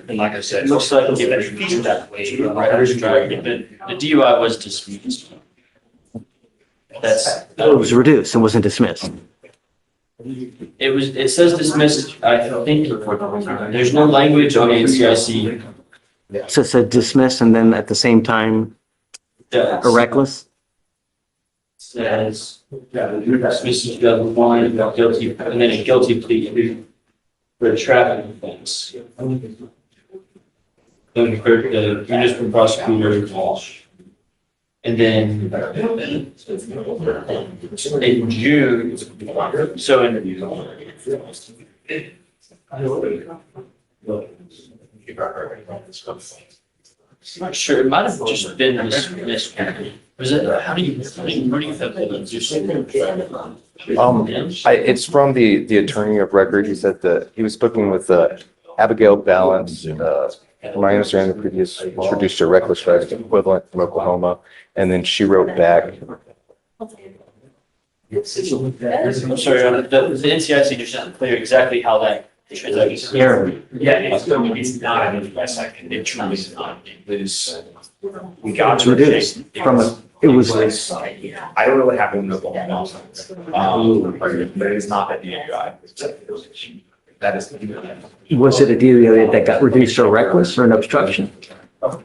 And like I said, looks like it that way. The DUI was dismissed. It was reduced and wasn't dismissed. It says dismissed, I think, there's no language on the NCIC. So it said dismissed and then at the same time, a reckless? Says, dismissed in 2001, guilty, and then a guilty plea for a traffic offense. Then the municipal prosecutor, Walsh. And then in June, so I'm not sure, it might have just been dismissed. Was it, where do you have that? It's from the attorney of record. He said that he was speaking with Abigail Balance. From my understanding, the previous introduced a reckless driving equivalent from Oklahoma, and then she wrote back. I'm sorry, the NCIC just doesn't clear exactly how that transaction. Yeah, it's not an US second, it truly is not. It is, we got to Reduced from it was, I don't really have a no but it is not that DWI. That is. was it a DWI that got reduced to a reckless or an obstruction? All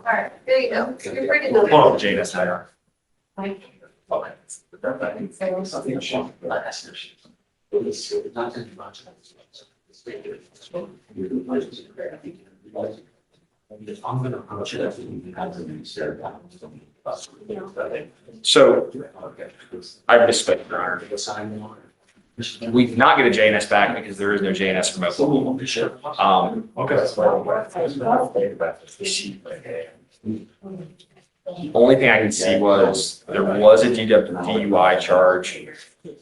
right, there you go. You're free to go. Oh, Janice, I are. Okay. So I respect Your Honor. We did not get a JNS back because there is no JNS from Oklahoma. Only thing I can see was there was a DUI charge,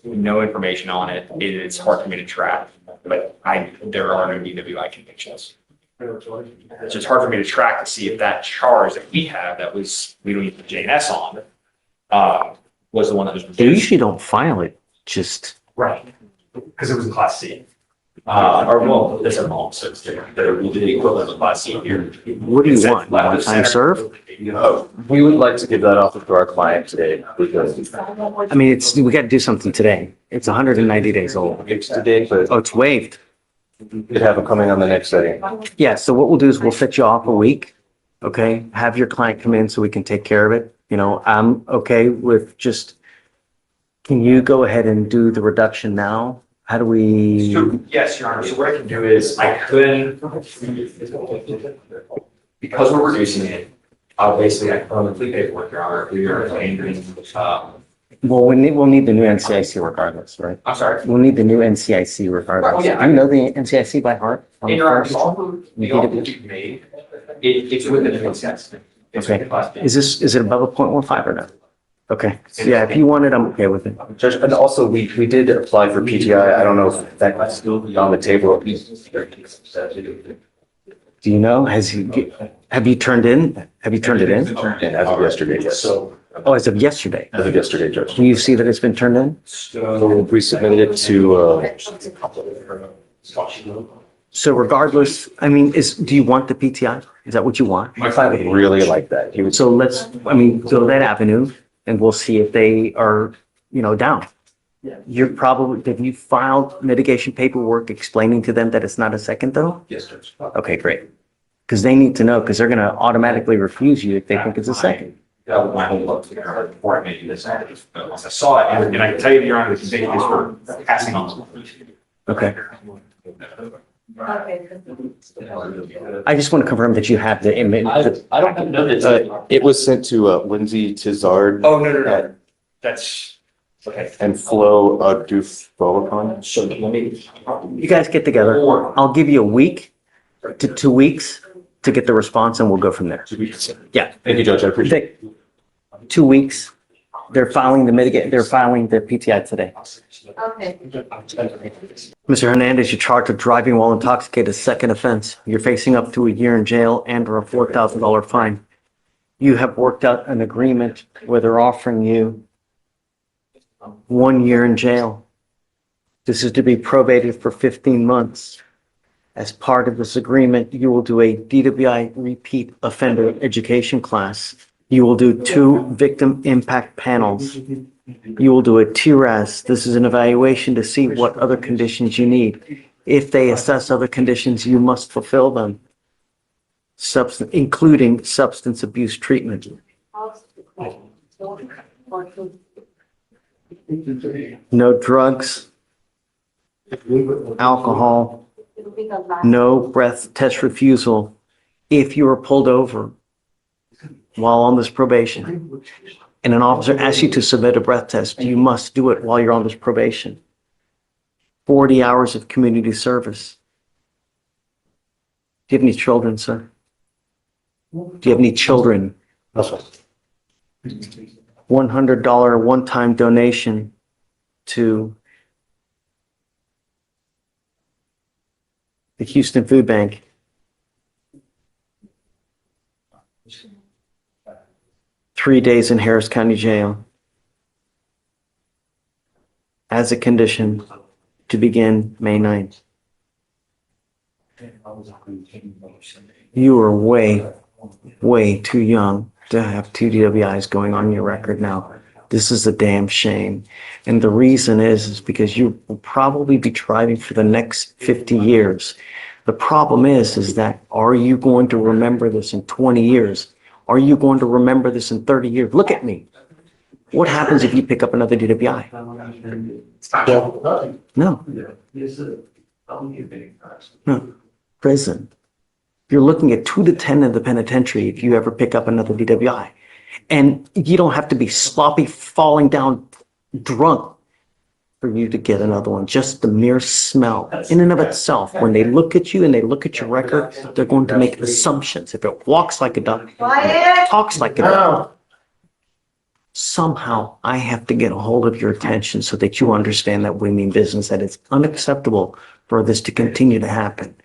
no information on it. It's hard for me to track, but there are no DWI convictions. So it's hard for me to track to see if that charge that we have that we don't need the JNS on, was the one that was. They usually don't file it, just. Right, because it was in Class C. Or well, this is all, so it's the equivalent of Class C here. What do you want? One time serve? We would like to give that offer to our client today because I mean, we got to do something today. It's 190 days old. it's today, but Oh, it's waived. could have it coming on the next setting. Yeah, so what we'll do is we'll set you off a week, okay? Have your client come in so we can take care of it. You know, I'm okay with just, can you go ahead and do the reduction now? How do we? So, yes, Your Honor, so what I can do is I could, because we're reducing it, obviously I can run the plea paperwork, Your Honor, we are claiming, Well, we'll need the new NCIC regardless, right? I'm sorry. We'll need the new NCIC regardless. Well, yeah, Do you know the NCIC by heart? In Your Honor, the offer we've made, it's within the consent. Okay. Is it above a .15 or no? Okay, yeah, if you want it, I'm okay with it. Judge, and also we did apply for PTI. I don't know if that might still be on the table. Do you know, have you turned in? Have you turned it in? And as of yesterday, yes. Oh, as of yesterday. As of yesterday, Judge. Do you see that it's been turned in? So we submitted it to, So regardless, I mean, do you want the PTI? Is that what you want? my client would really like that. He would. So go that avenue and we'll see if they are, down. Have you filed mitigation paperwork explaining to them that it's not a second though? Yes, Judge. Okay, great. Because they need to know, because they're gonna automatically refuse you if they think it's a second. That was my whole love before I made this. Once I saw it, and I can tell you, Your Honor, the conviction is for passing on. Okay. I just want to confirm that you have the image. I don't know that. It was sent to Lindsay Tizard. Oh, no. That's, okay. And Flo Dufolacon. So let me. You guys get together. I'll give you a week to 2 weeks to get the response and we'll go from there. 2 weeks. Yeah. Thank you, Judge. I appreciate it. 2 weeks. They're filing the PTI today. Okay. Mr. Hernandez, you're charged with driving while intoxicated, second offense. You're facing up to a year in jail and or a $4,000 fine. You have worked out an agreement where they're offering you 1 year in jail. This is to be probated for 15 months. As part of this agreement, you will do a DWI repeat offender education class. You will do 2 victim impact panels. You will do a TRAS. This is an evaluation to see what other conditions you need. If they assess other conditions, you must fulfill them, including substance abuse treatment. No drugs, alcohol, no breath test refusal. If you are pulled over while on this probation and an officer asks you to submit a breath test, you must do it while you're on this probation. 40 hours of community service. Do you have any children, sir? Do you have any children? $100 one-time donation to the Houston Food Bank. Three days in Harris County Jail as a condition to begin May 9th. You are way too young to have 2 DWIs going on your record now. This is a damn shame. And the reason is because you will probably be driving for the next 50 years. The problem is that are you going to remember this in 20 years? Are you going to remember this in 30 years? Look at me. What happens if you pick up another DWI? No. No. Prison. You're looking at 2 to 10 in the penitentiary if you ever pick up another DWI. And you don't have to be sloppy, falling down drunk for you to get another one. Just the mere smell in and of itself. When they look at you and they look at your record, they're going to make assumptions. If it walks like a duck, talks like a duck, somehow I have to get a hold of your attention so that you understand that we mean business, that it's unacceptable for this to continue to happen.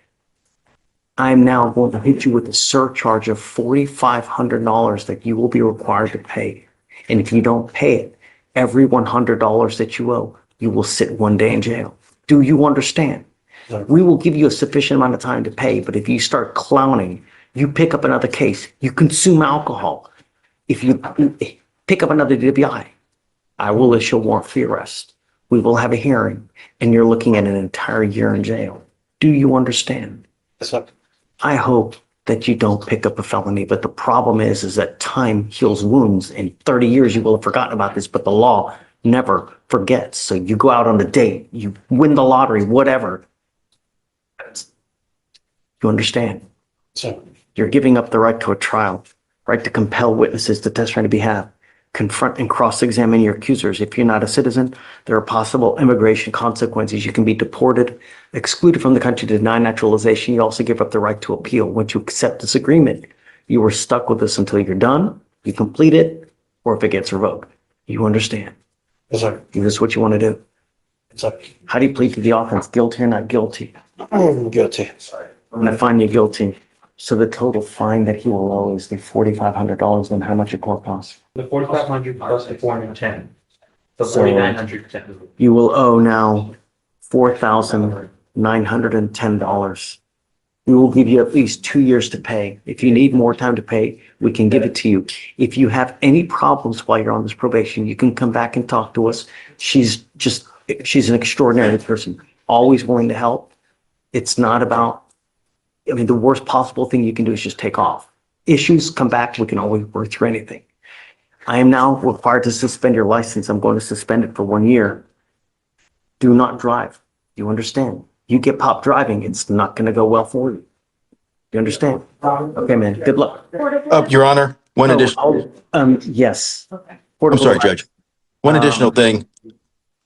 I'm now going to hit you with a surcharge of $4,500 that you will be required to pay. And if you don't pay it, every $100 that you owe, you will sit 1 day in jail. Do you understand? We will give you a sufficient amount of time to pay, but if you start clowning, you pick up another case, you consume alcohol. If you pick up another DWI, I will issue a warrant for your arrest. We will have a hearing, and you're looking at an entire year in jail. Do you understand? I hope that you don't pick up a felony, but the problem is that time heals wounds. In 30 years, you will have forgotten about this, but the law never forgets. So you go out on a date, you win the lottery, whatever. You understand? You're giving up the right to a trial, right to compel witnesses to testify on your behalf, confront and cross-examine your accusers. If you're not a citizen, there are possible immigration consequences. You can be deported, excluded from the country, denied naturalization. You also give up the right to appeal. Once you accept this agreement, you are stuck with this until you're done, you complete it, or if it gets revoked. You understand? Yes, sir. Is this what you want to do? Yes, sir. How do you plead to the offense? Guilty or not guilty? Guilty. I'm gonna find you guilty. So the total fine that he will owe is the $4,500, and how much a court costs? The 4,500 plus the 410. So So- 4,910. You will owe now $4,910. We will give you at least 2 years to pay. If you need more time to pay, we can give it to you. If you have any problems while you're on this probation, you can come back and talk to us. She's an extraordinary person, always willing to help. It's not about, I mean, the worst possible thing you can do is just take off. Issues come back, we can always work through anything. I am now required to suspend your license. I'm going to suspend it for 1 year. Do not drive. You understand? You get popped driving, it's not going to go well for you. You understand? Okay, man. Good luck. Your Honor, one additional, Yes. I'm sorry, Judge. One additional thing.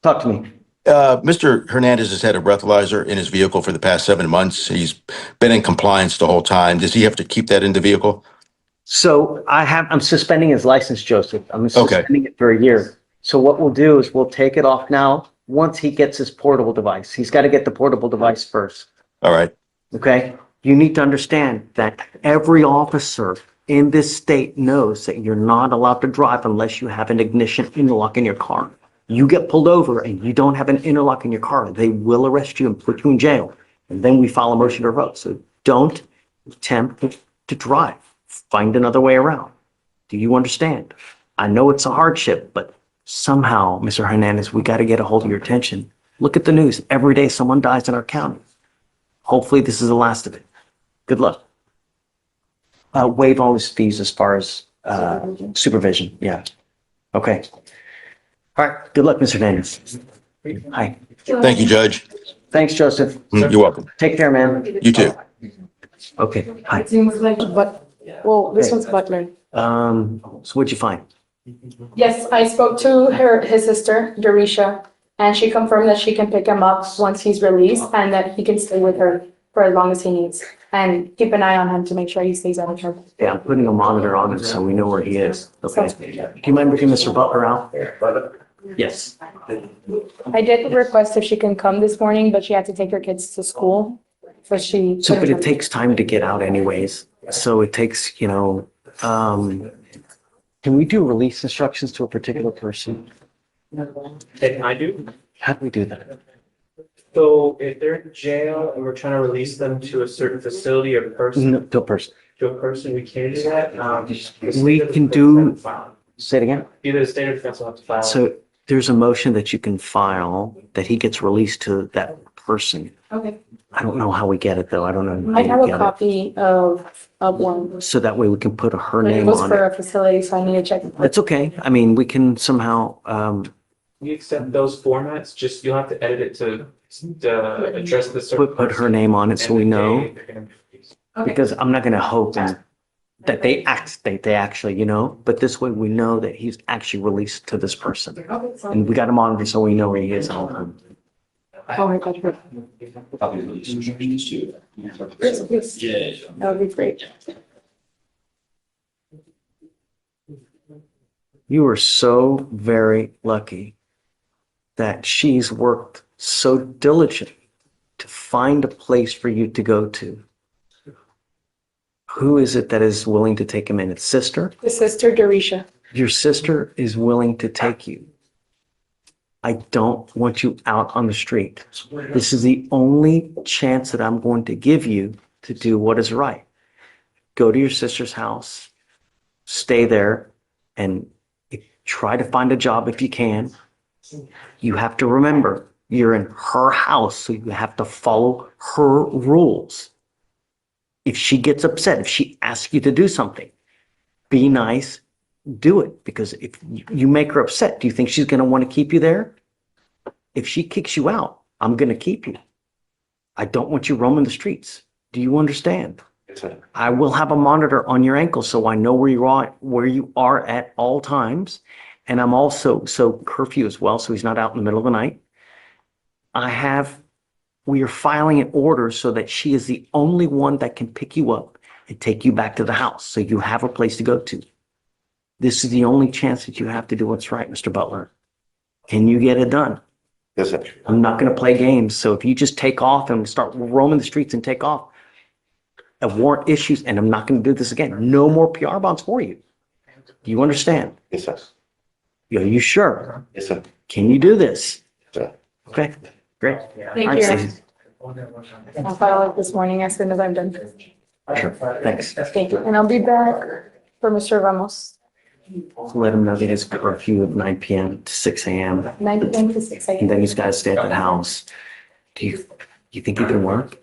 Talk to me. Mr. Hernandez has had a breathalyzer in his vehicle for the past 7 months. He's been in compliance the whole time. Does he have to keep that in the vehicle? So I'm suspending his license, Joseph. I'm suspending it for a year. So what we'll do is we'll take it off now once he gets his portable device. He's got to get the portable device first. All right. Okay? You need to understand that every officer in this state knows that you're not allowed to drive unless you have an ignition interlock in your car. You get pulled over and you don't have an interlock in your car, they will arrest you and put you in jail. And then we file a motion to revoke. So don't attempt to drive. Find another way around. Do you understand? I know it's a hardship, but somehow, Mr. Hernandez, we got to get a hold of your attention. Look at the news. Every day someone dies in our county. Hopefully this is the last of it. Good luck. Waive all his fees as far as supervision. Yeah. Okay. All right. Good luck, Mr. Hernandez. Hi. Thank you, Judge. Thanks, Joseph. You're welcome. Take care, man. You too. Okay. Hi. Well, this one's Butler. So what'd you find? Yes, I spoke to his sister, Dorisha, and she confirmed that she can pick him up once he's released and that he can stay with her for as long as he needs. And keep an eye on him to make sure he stays out of trouble. Yeah, I'm putting a monitor on him so we know where he is. Okay. Do you mind bringing Mr. Butler out? Yes. I did request if she can come this morning, but she had to take her kids to school. So she. So, but it takes time to get out anyways. So it takes, can we do release instructions to a particular person? Can I do? How do we do that? So if they're in jail and we're trying to release them to a certain facility or person, No, to a person. we can do that. We can do, say it again. Either the state or defense will have to file. So there's a motion that you can file that he gets released to that person. Okay. I don't know how we get it though. I don't know. I how have we a get it. copy of one. So that way we can put her But it name was on for it. a facility, so I need to check. That's okay. I mean, we can somehow, You accept those formats, just you'll have to edit it to address the certain. put her name on it so we know. Because I'm not gonna hope that they actually, but this way we know that he's actually released to this person. And we got him on so we know where he is. Oh, my God. Yes, please. That would be great. You are so very lucky that she's worked so diligently to find a place for you to go to. Who is it that is willing to take him in? It's sister? The sister, Dorisha. Your sister is willing to take you. I don't want you out on the street. This is the only chance that I'm going to give you to do what is right. Go to your sister's house, stay there, and try to find a job if you can. You have to remember, you're in her house, so you have to follow her rules. If she gets upset, if she asks you to do something, be nice, do it. Because if you make her upset, do you think she's going to want to keep you there? If she kicks you out, I'm going to keep you. I don't want you roaming the streets. Do you understand? I will have a monitor on your ankle so I know where you are at all times. And I'm also curfew as well, so he's not out in the middle of the night. We are filing an order so that she is the only one that can pick you up and take you back to the house. So you have a place to go to. This is the only chance that you have to do what's right, Mr. Butler. Can you get it done? Yes, sir. I'm not going to play games. So if you just take off and start roaming the streets and take off, a warrant issues, and I'm not going to do this again. No more PR bonds for you. Do you understand? Yes, sir. Are you sure? Yes, sir. Can you do this? Sir. Okay, great. Thank All right, you. Stacey. I'll file it this morning as soon as I'm done. Sure, thanks. Thank you. And I'll be back for Mr. Ramos, Let him know that his curfew of 9 PM to 6 AM, 9 PM to 6 and AM. then he's got to stay at the house. Do you think he can work?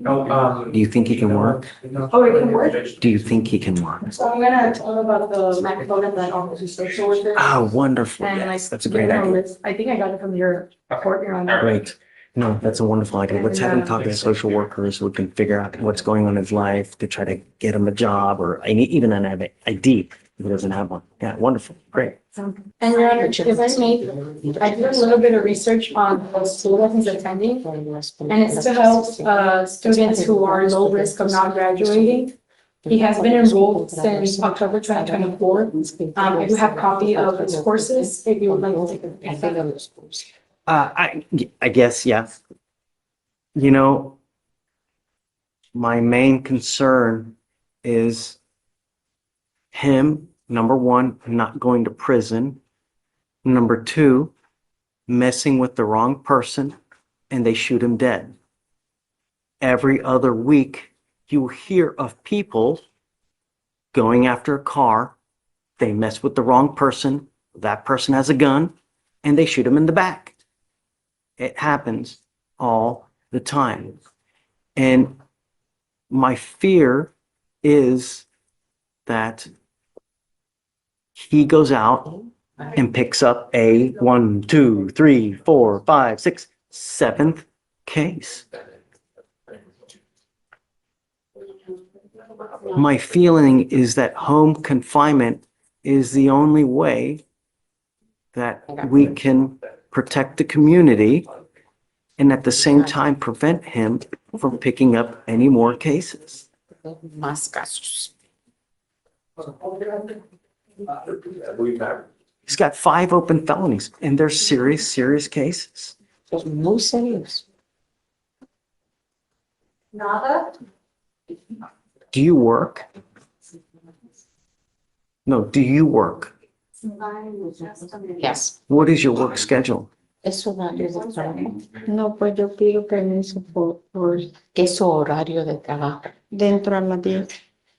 Do you think he can work? Oh, it can work? Do you think he can work? So I'm gonna tell him about the microphone and then officer social worker. Oh, wonderful. And Yes, like, that's a give great him idea. list. I think I got it from your report, Your Honor. Great. No, that's a wonderful idea. Let's have him talk to social workers who can figure out what's going on in his life to try to get him a job or even an ID if he doesn't have one. Yeah, wonderful. Great. And Your Honor, if I may, I did a little bit of research on the school that he's attending. And it's to help students who are low risk of not graduating. He has been enrolled since October 2024. I do have a copy of his courses if you would like to take a look. I guess, yeah. You know, my main concern is him, number one, not going to prison. Number two, messing with the wrong person and they shoot him dead. Every other week, you hear of people going after a car. They mess with the wrong person. That person has a gun and they shoot him in the back. It happens all the time. And my fear is that he goes out and picks up a 1, 2, 3, 4, 5, 6, 7th case. My feeling is that home confinement is the only way that we can protect the community and at the same time prevent him from picking up any more cases. He's got 5 open felonies and they're serious cases. Muy serios. Nada? Do you work? No, do you work? Yes. What is your work schedule? Es horario de trabajo. No, pues yo pido permiso por ¿Qué es su horario de trabajo? dentro a las 10,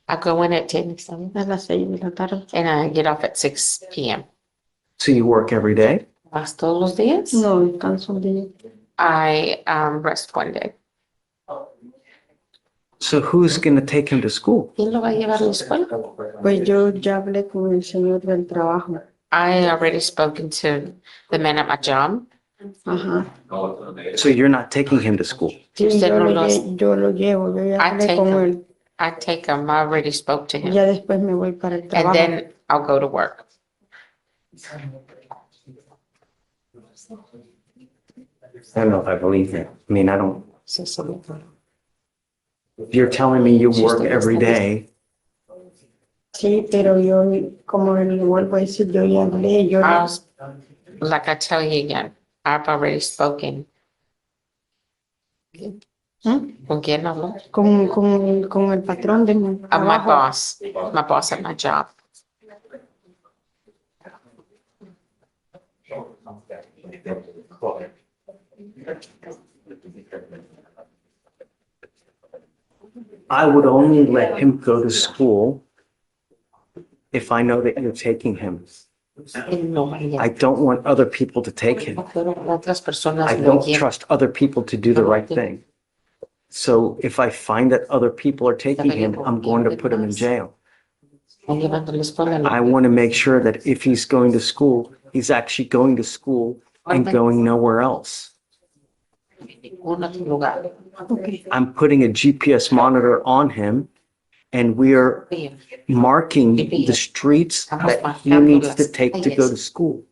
I go in at 10 a las 6 de la tarde. and I get off at 6 p.m. So you work every day? ¿Vas todos los días? No, descanso un día. I rest one day. So who's going to take him to school? ¿Quién lo va a llevar a la escuela? Pues yo ya hablé con el señor del trabajo. I already spoken to the man at my job. Ajá. So you're not taking him to school? Sí, Usted yo no lo, los- yo lo llevo, yo ya I hablé take con him. él. I take him. I already spoke to him. Ya después me voy para el And trabajo. then I'll go to work. I don't know if I believe that. I mean, I don't. You're telling me you work every day. Sí, pero yo, como le vuelvo a decir, yo ya hablé, yo I'll, like I tell you again, I've already spoken. ¿Con quién hablo? con el patrón de mi My trabajo. boss at my job. I would only let him go to school if I know that you're taking him. I don't want other people to take him. Otras personas I no don't quieren. trust other people to do the right thing. So if I find that other people are taking him, I'm going to put him in jail. I want to make sure that if he's going to school, he's actually going to school and going nowhere else. I'm putting a GPS monitor on him and we are marking the streets that he needs to take to go to school.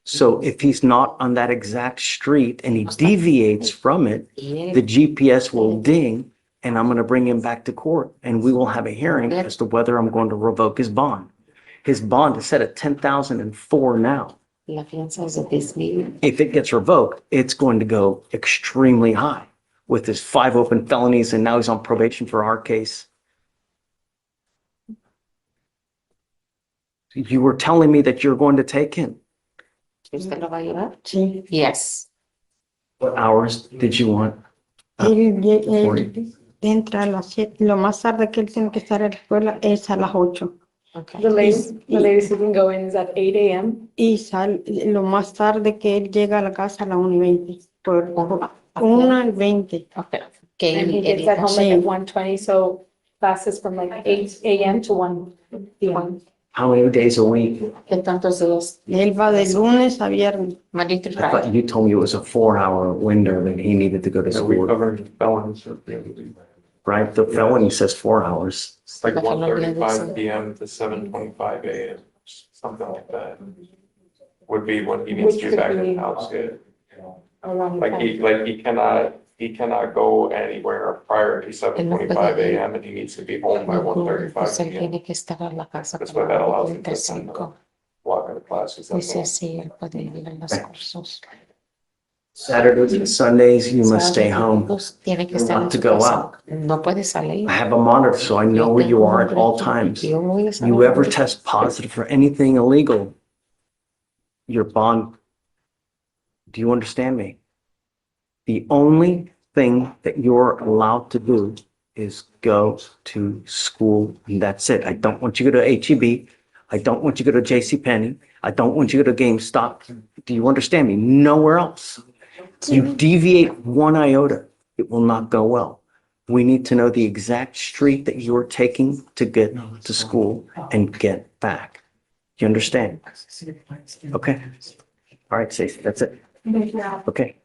So if he's not on that exact street and he deviates from it, the GPS will ding and I'm going to bring him back to court and we will have a hearing as to whether I'm going to revoke his bond. His bond is set at 10,004 now. La fianza is at this meeting. If it gets revoked, it's going to go extremely high with his 5 open felonies, and now he's on probation for our case. You were telling me that you're going to take him. ¿Usted lo va a llevar? Sí. Yes. What hours did you want? Él entra a las 7. Lo más tarde que él tiene que estar en la escuela es a las 8. Okay. The latest you can go in is at 8 a.m. Y lo más tarde que él llega a la casa a las 1:20. Por 1:20. Okay. And he gets at home like at 1:20, so classes from like 8 a.m. to 1 p.m. How many days a week? ¿Qué tantos días? Él va de lunes a viernes. Monday through I thought Friday. you told me it was a 4-hour window that he needed to go to We school, covered felons. right? The felony says 4 hours. It's like Like an 1:35 PM to 7:25 AM, something like that. Would be when he needs to be back in the house, yeah. Around Like he cannot go anywhere prior to 7:25 AM and he needs to be home by 1:35 Pues él PM. tiene que estar en la casa That's como what that a allows him to 35. walk into classes. That's Dice all. así, él puede ir a los cursos. Saturdays and Sundays, you must stay home. Tiene que estar en Not to su go casa. out. No puede salir. I have a monitor, so I know where you are at all times. Yo voy a salir. You ever test positive for anything illegal, your bond, do you understand me? The only thing that you're allowed to do is go to school, and that's it. I don't want you to go to HEB. I don't want you to go to JCPenney. I don't want you to go to GameStop. Do you understand me? Nowhere else. You deviate one iota, it will not go well. We need to know the exact street that you're taking to get to school and get back. You understand? Okay. All right, Stacey, that's it. Okay.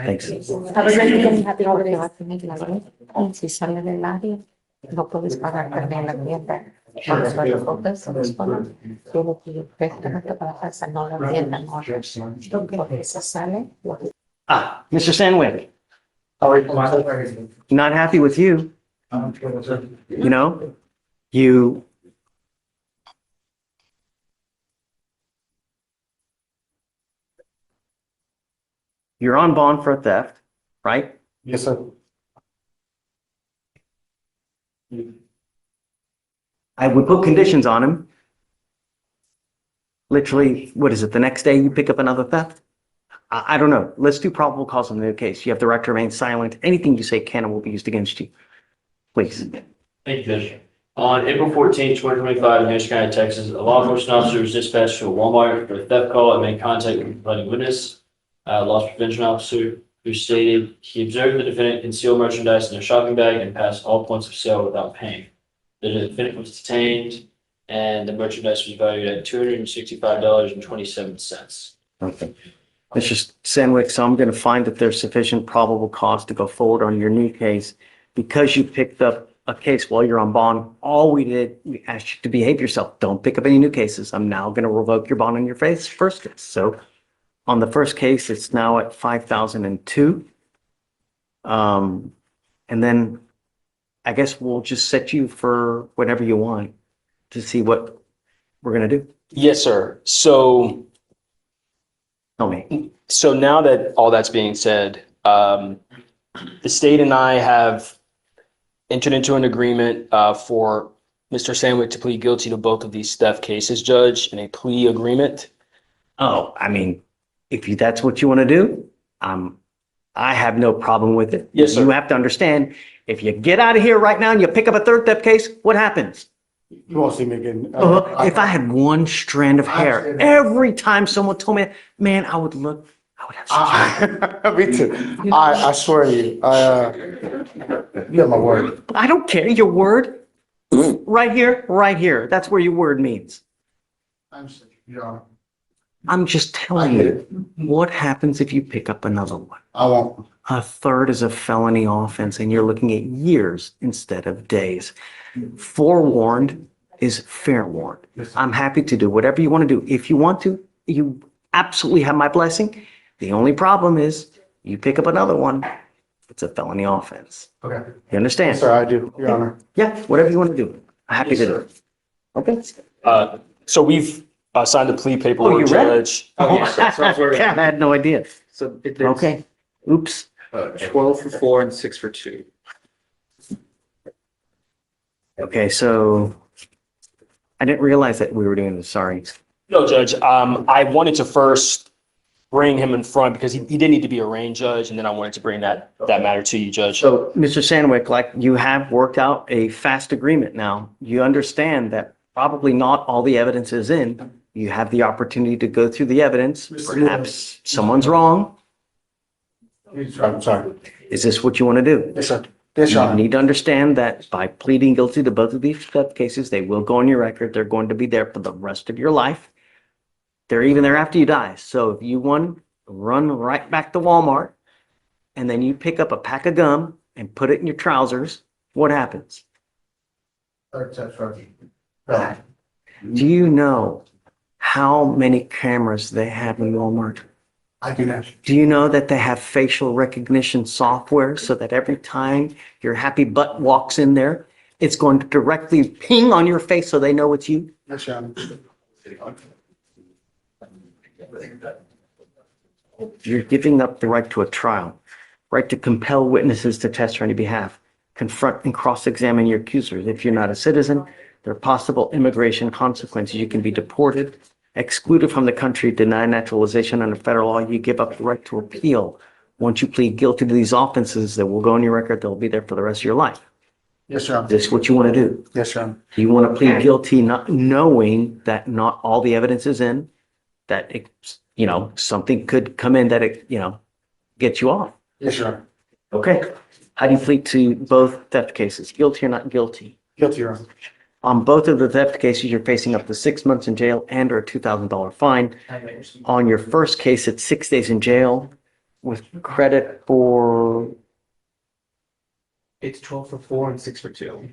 Thanks. Have a great weekend. Happy holidays. Va a tener la ley. Si sale del área, no puedes pagar también la tienda. Cuando lo recoges en la escuela, tiene que ir directamente para la casa, no la tienda, no. Porque se sale. Ah, Mr. Sandwick. Not happy with you. You know, you're on bond for a theft, right? Yes, sir. I would put conditions on him. Literally, what is it? The next day you pick up another theft? I don't know. Let's do probable cause in the case. You have the right to remain silent. Anything you say can and will be used against you. Please. Thank you, Commissioner. On April 14, 2025, in Harris County, Texas, a law enforcement officer was dispatched to a Walmart for a theft call and made contact with a complaining witness, a loss prevention officer, who stated he observed the defendant conceal merchandise in a shopping bag and pass all points of sale without paying. The defendant was detained and the merchandise was valued at $265.27. Okay. Mr. Sandwick, so I'm going to find that there's sufficient probable cause to go forward on your new case. Because you picked up a case while you're on bond, all we did, we asked you to behave yourself. Don't pick up any new cases. I'm now going to revoke your bond on your first case. So on the first case, it's now at 5,002. And then I guess we'll just set you for whatever you want to see what we're going to do. Yes, sir. So Tell me. So now that all that's being said, the state and I have entered into an agreement for Mr. Sandwick to plead guilty to both of these theft cases, Judge, in a plea agreement. Oh, I mean, if that's what you want to do, I have no problem with it. Yes, sir. You have to understand, if you get out of here right now and you pick up a third theft case, what happens? You won't see me again. If I had one strand of hair, every time someone told me, man, I would have such Me too. I swear to you, you have my word. I don't care, your word. Right here. That's where your word means. I'm just telling you, what happens if you pick up another one? I won't. A third is a felony offense and you're looking at years instead of days. Forewarned is fair warned. I'm happy to do whatever you want to do. If you want to, you absolutely have my blessing. The only problem is you pick up another one, It's a felony offense. Okay. You understand? Sir, I do, Your Honor. Yeah, whatever you want to do. I'm happy to do it. Okay? So we've signed the plea Oh, paperwork, you read it? Judge. Oh, yeah, so it's already- God, I had no idea. So it is, Okay. Oops. 12 for 4 and 6 for 2. Okay, so I didn't realize that we were doing this. Sorry. No, Judge, I wanted to first bring him in front because he did need to be arraigned, Judge, and then I wanted to bring that matter to you, Judge. So, Mr. Sandwick, like you have worked out a fast agreement now. You understand that probably not all the evidence is in. You have the opportunity to go through the evidence. Perhaps someone's wrong. I'm sorry. Is this what you want to do? Yes, sir. Yes, Your You Honor. need to understand that by pleading guilty to both of these theft cases, they will go on your record. They're going to be there for the rest of your life. They're even there after you die. So if you want, run right back to Walmart and then you pick up a pack of gum and put it in your trousers, what happens? Do you know how many cameras they have in Walmart? I do not. Do you know that they have facial recognition software so that every time your happy butt walks in there, it's going to directly ping on your face so they know it's you? Yes, Your Honor. You're giving up the right to a trial, right to compel witnesses to testify on your behalf, confront and cross-examine your accusers. If you're not a citizen, there are possible immigration consequences. You can be deported, excluded from the country, denied naturalization under federal law. You give up the right to appeal. Once you plead guilty to these offenses that will go on your record, they'll be there for the rest of your life. Yes, Your Honor. This is what you want to do. Yes, Your Honor. You want to plead guilty, not knowing that not all the evidence is in, that it, something could come in that it, gets you off. Yes, Your Honor. Okay. How do you plead to both theft cases? Guilty or not guilty? Guilty, Your Honor. On both of the theft cases, you're facing up to 6 months in jail and or a $2,000 fine. On your first case, it's 6 days in jail with credit for It's 12 for 4 and 6 for 2.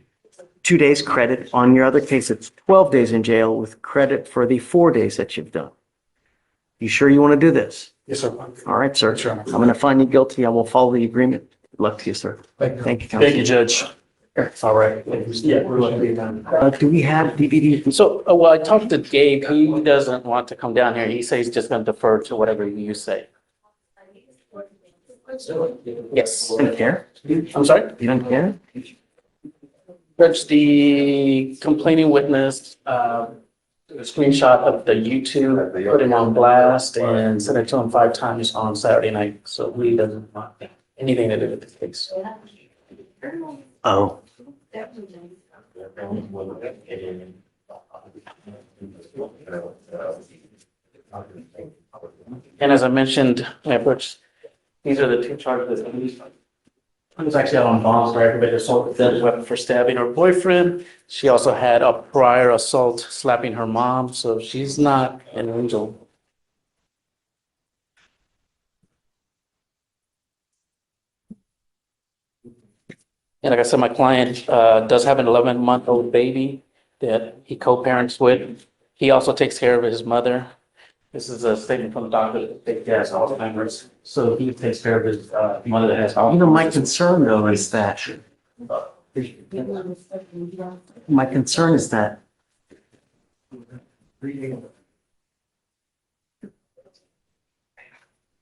2 days credit. On your other case, it's 12 days in jail with credit for the 4 days that you've done. You sure you want to do this? Yes, sir. All right, sir. Yes, Your Honor. I'm going to find you guilty. I will follow the agreement. Good luck to you, sir. Thank you. Thank you, Counsel. Thank you, Judge. All right. Yeah, we're lucky. Do we have DVD? So, well, I talked to Gabe. He doesn't want to come down here. He says he's just going to defer to whatever you say. Yes. You don't care? I'm sorry? You don't care? Judge, the complaining witness, a screenshot of the YouTube, put him on blast and sent it to him 5 times on Saturday night. So he doesn't want anything to do with the case. Oh. And as I mentioned, these are the 2 charges. She was actually out on bond for aggravated assault with deadly weapon for stabbing her boyfriend. She also had a prior assault slapping her mom, so she's not an angel. And like I said, my client does have an 11-month-old baby that he co-parents with. He also takes care of his mother. This is a statement from the doctor that he has Alzheimer's. So he takes care of his mother that has Alzheimer's. My concern though is that, my concern is that did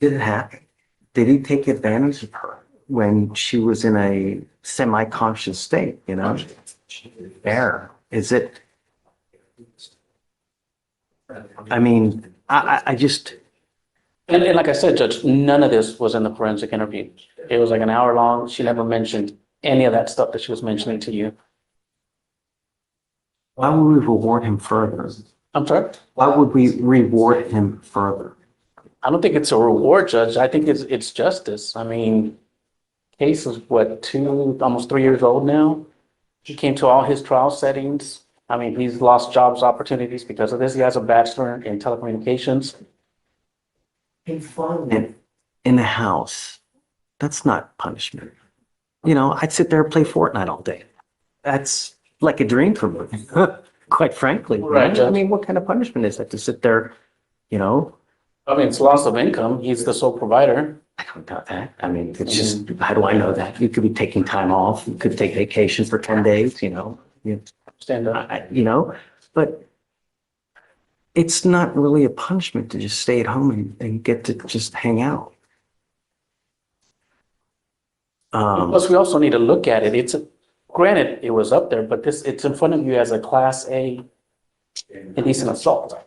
it happen? Did he take advantage of her when she was in a semi-conscious state, There, is it? I mean, I just. And like I said, Judge, none of this was in the forensic interview. It was like an hour long. She never mentioned any of that stuff that she was mentioning to you. Why would we reward him further? I'm sorry? Why would we reward him further? I don't think it's a reward, Judge. I think it's justice. I mean, case is what, almost 3 years old now. He came to all his trial settings. I mean, he's lost jobs opportunities because of this. He has a bachelor in telecommunications. Confinement in the house, that's not punishment. I'd sit there and play Fortnite all day. That's like a dream for me, quite frankly. Right, Judge. I mean, what kind of punishment is that to sit there, I mean, it's loss of income. He's the sole provider. I don't know that. I mean, it's just, how do I know that? You could be taking time off. You could take vacation for 10 days, you know, Stand up. you know, but it's not really a punishment to just stay at home and get to just hang out. Plus, we also need to look at it. Granted, it was up there, but it's in front of you as a class A indecent assault.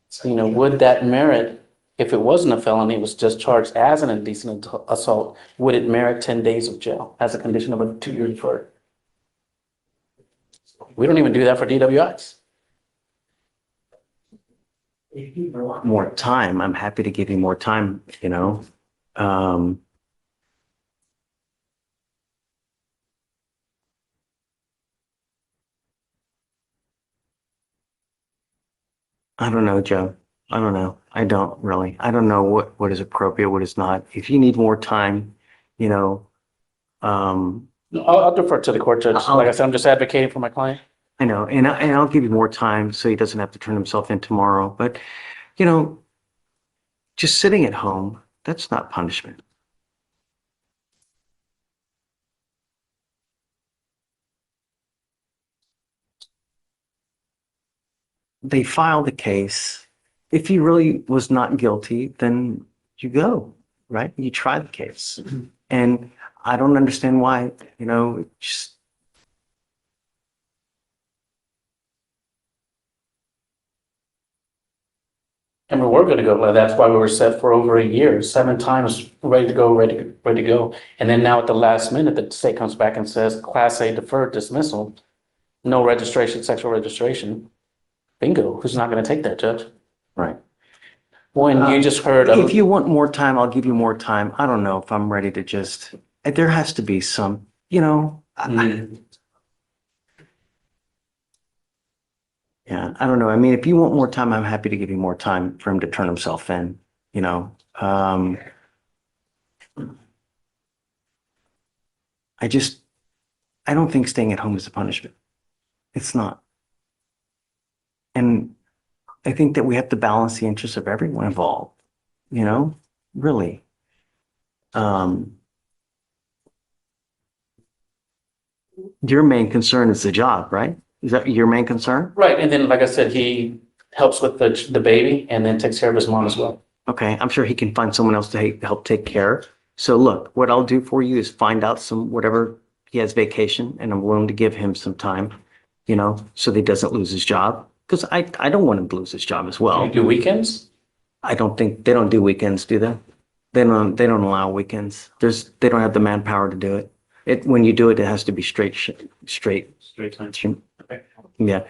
So, would that merit, if it wasn't a felony, it was just charged as an indecent assault, would it merit 10 days of jail as a condition of a 2-year deferred? We don't even do that for DWIs. If you want more time, I'm happy to give you more time, I don't know, Joe. I don't know. I don't really. I don't know what is appropriate, what is not. If you need more time, I'll defer to the court judge. Like I said, I'm just advocating for my client. I know, and I'll give you more time so he doesn't have to turn himself in tomorrow. But, just sitting at home, that's not punishment. They filed the case. If he really was not guilty, then you go, right? You try the case. And I don't understand why, just. And we were going to go. That's why we were set for over a year, 7 times ready to go, ready to go. And then now at the last minute, the state comes back and says, Class A deferred dismissal, no registration, sexual registration. Bingo. Who's not going to take that, Judge? Right. When you just heard of. If you want more time, I'll give you more time. I don't know if I'm ready to just, there has to be some, Yeah, I don't know. I mean, if you want more time, I'm happy to give you more time for him to turn himself in, I don't think staying at home is a punishment. It's not. And I think that we have to balance the interests of everyone involved, really. Your main concern is the job, right? Is that your main concern? Right. And then, like I said, he helps with the baby and then takes care of his mom as well. Okay. I'm sure he can find someone else to help take care. So look, what I'll do for you is find out whatever he has vacation, and I'm willing to give him some time, so that he doesn't lose his job. Because I don't want him to lose his job as well. Do you do weekends? I don't think they don't do weekends, do they? They don't allow weekends. They don't have the manpower to do it. When you do it, it has to be straight time. Okay. Yeah.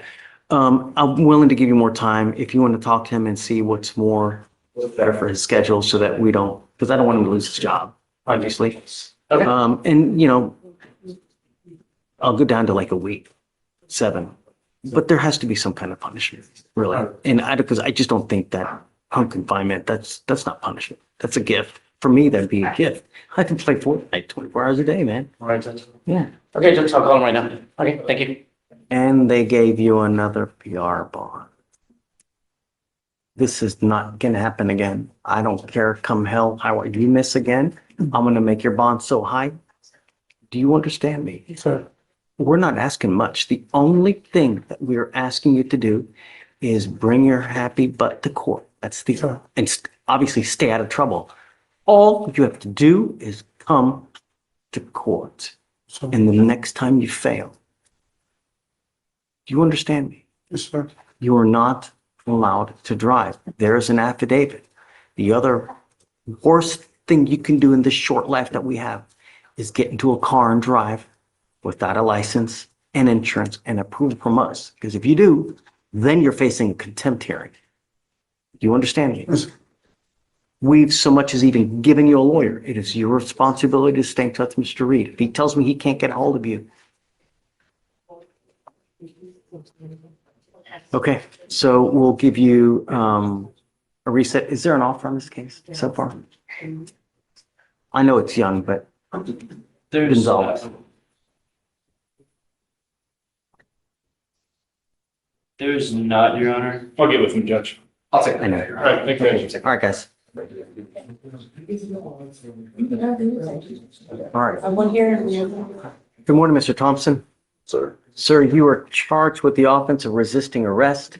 I'm willing to give you more time if you want to talk to him and see what's better for his schedule, so that we don't, because I don't want him to lose his job, obviously. Okay. And I'll go down to like a week, 7. But there has to be some kind of punishment, really. And because I just don't think that home confinement, that's not punishment. That's a gift. For me, that'd be a gift. I can play Fortnite 24 hours a day, man. All right, Judge. Yeah. Okay, Judge, I'll call him right now. Okay, thank you. And they gave you another PR bond. This is not going to happen again. I don't care. Come hell, how you miss again, I'm going to make your bond so high. Do you understand me? Sir. We're not asking much. The only thing that we're asking you to do is bring your happy butt to court. That's and obviously stay out of trouble. All you have to do is come to court. And the next time you fail, do you understand me? Yes, sir. You are not allowed to drive. There's an affidavit. The other worst thing you can do in this short life that we have is get into a car and drive without a license and insurance and approval from us. Because if you do, then you're facing a contempt hearing. Do you understand me? Yes. We've so much as even given you a lawyer. It is your responsibility to stay in touch with Mr. Reed. If he tells me he can't get a hold of you. Okay, so we'll give you a reset. Is there an offer on this case so far? I know it's young, but There's, there's not, Your Honor. I'll get with him, Judge. I'll take it. I know. All right, thank you. All right, guys. All right. One here. Good morning, Mr. Thompson. Sir. Sir, you are charged with the offense of resisting arrest.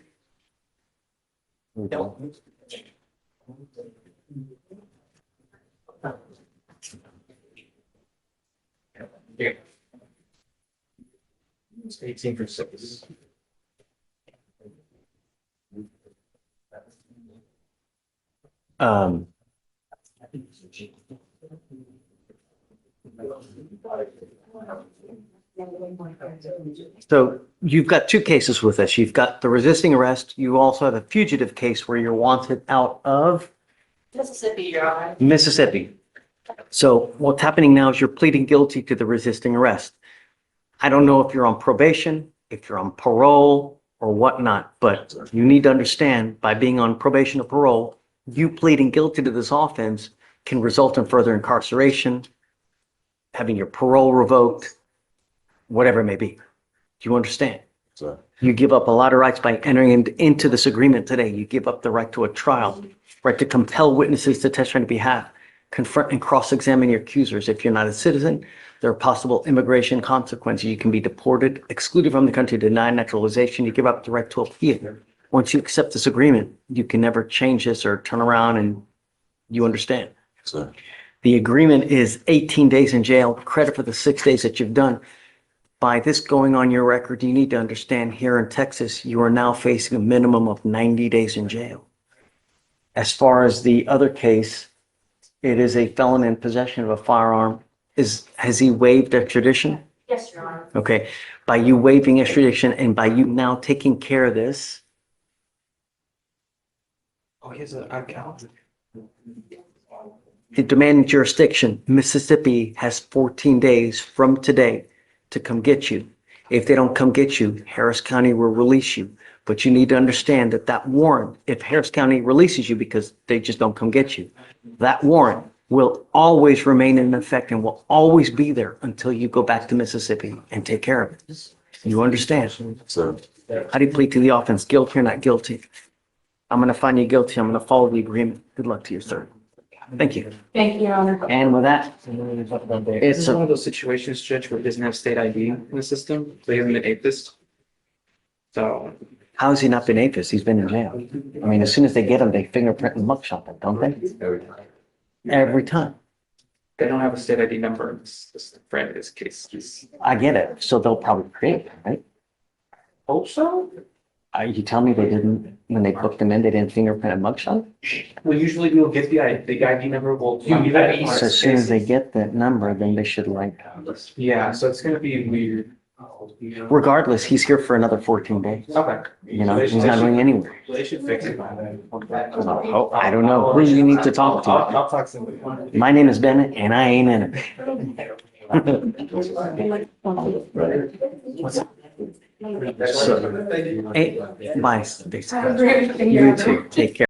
It's 18 for 6. Um, so you've got two cases with us. You've got the resisting arrest. You also have a fugitive case where you're wanted out of Mississippi, Your Honor. Mississippi. So what's happening now is you're pleading guilty to the resisting arrest. I don't know if you're on probation, if you're on parole or whatnot, but you need to understand by being on probation or parole, you pleading guilty to this offense can result in further incarceration, having your parole revoked, whatever it may be. Do you understand? Sir. You give up a lot of rights by entering into this agreement today. You give up the right to a trial, right to compel witnesses to testify on your behalf, confront and cross-examine your accusers. If you're not a citizen, there are possible immigration consequences. You can be deported, excluded from the country, denied naturalization. You give up the right to appeal. Once you accept this agreement, you can never change this or turn around, and you understand. Sir. The agreement is 18 days in jail, credit for the 6 days that you've done. By this going on your record, you need to understand here in Texas, you are now facing a minimum of 90 days in jail. As far as the other case, it is a felon in possession of a firearm. Has he waived extradition? Yes, Your Honor. Okay. By you waiving extradition and by you now taking care of this, Oh, he has an account. the demanding jurisdiction, Mississippi has 14 days from today to come get you. If they don't come get you, Harris County will release you. But you need to understand that that warrant, if Harris County releases you because they just don't come get you, that warrant will always remain in effect and will always be there until you go back to Mississippi and take care of it. You understand? Sir. How do you plead to the offense? Guilty or not guilty? I'm going to find you guilty. I'm going to follow the agreement. Good luck to you, sir. Thank you. Thank you, Your Honor. And with that, It's it's one a, of those situations, Judge, where he doesn't have state ID in the system, so he hasn't been atheist. So, how has he not been APHIS? He's been in jail. I mean, as soon as they get him, they fingerprint and mugshot them, don't they? Every time. they don't have a state ID number in this frame of this case. I get it. So they'll probably create it, right? Hope so? You tell me they didn't, when they booked him in, they didn't fingerprint a mugshot? Well, usually we'll get the ID number, we'll give that. So as soon as they get that number, then they should like, Yeah, so it's gonna be weird. regardless, he's here for another 14 days. Okay. You know, he's not going anywhere. They should fix it by then. Oh, I don't know. Who do you need to talk to? I'll talk to somebody. My name is Bennett and I ain't in it. So, hey, bye. You too. Take care.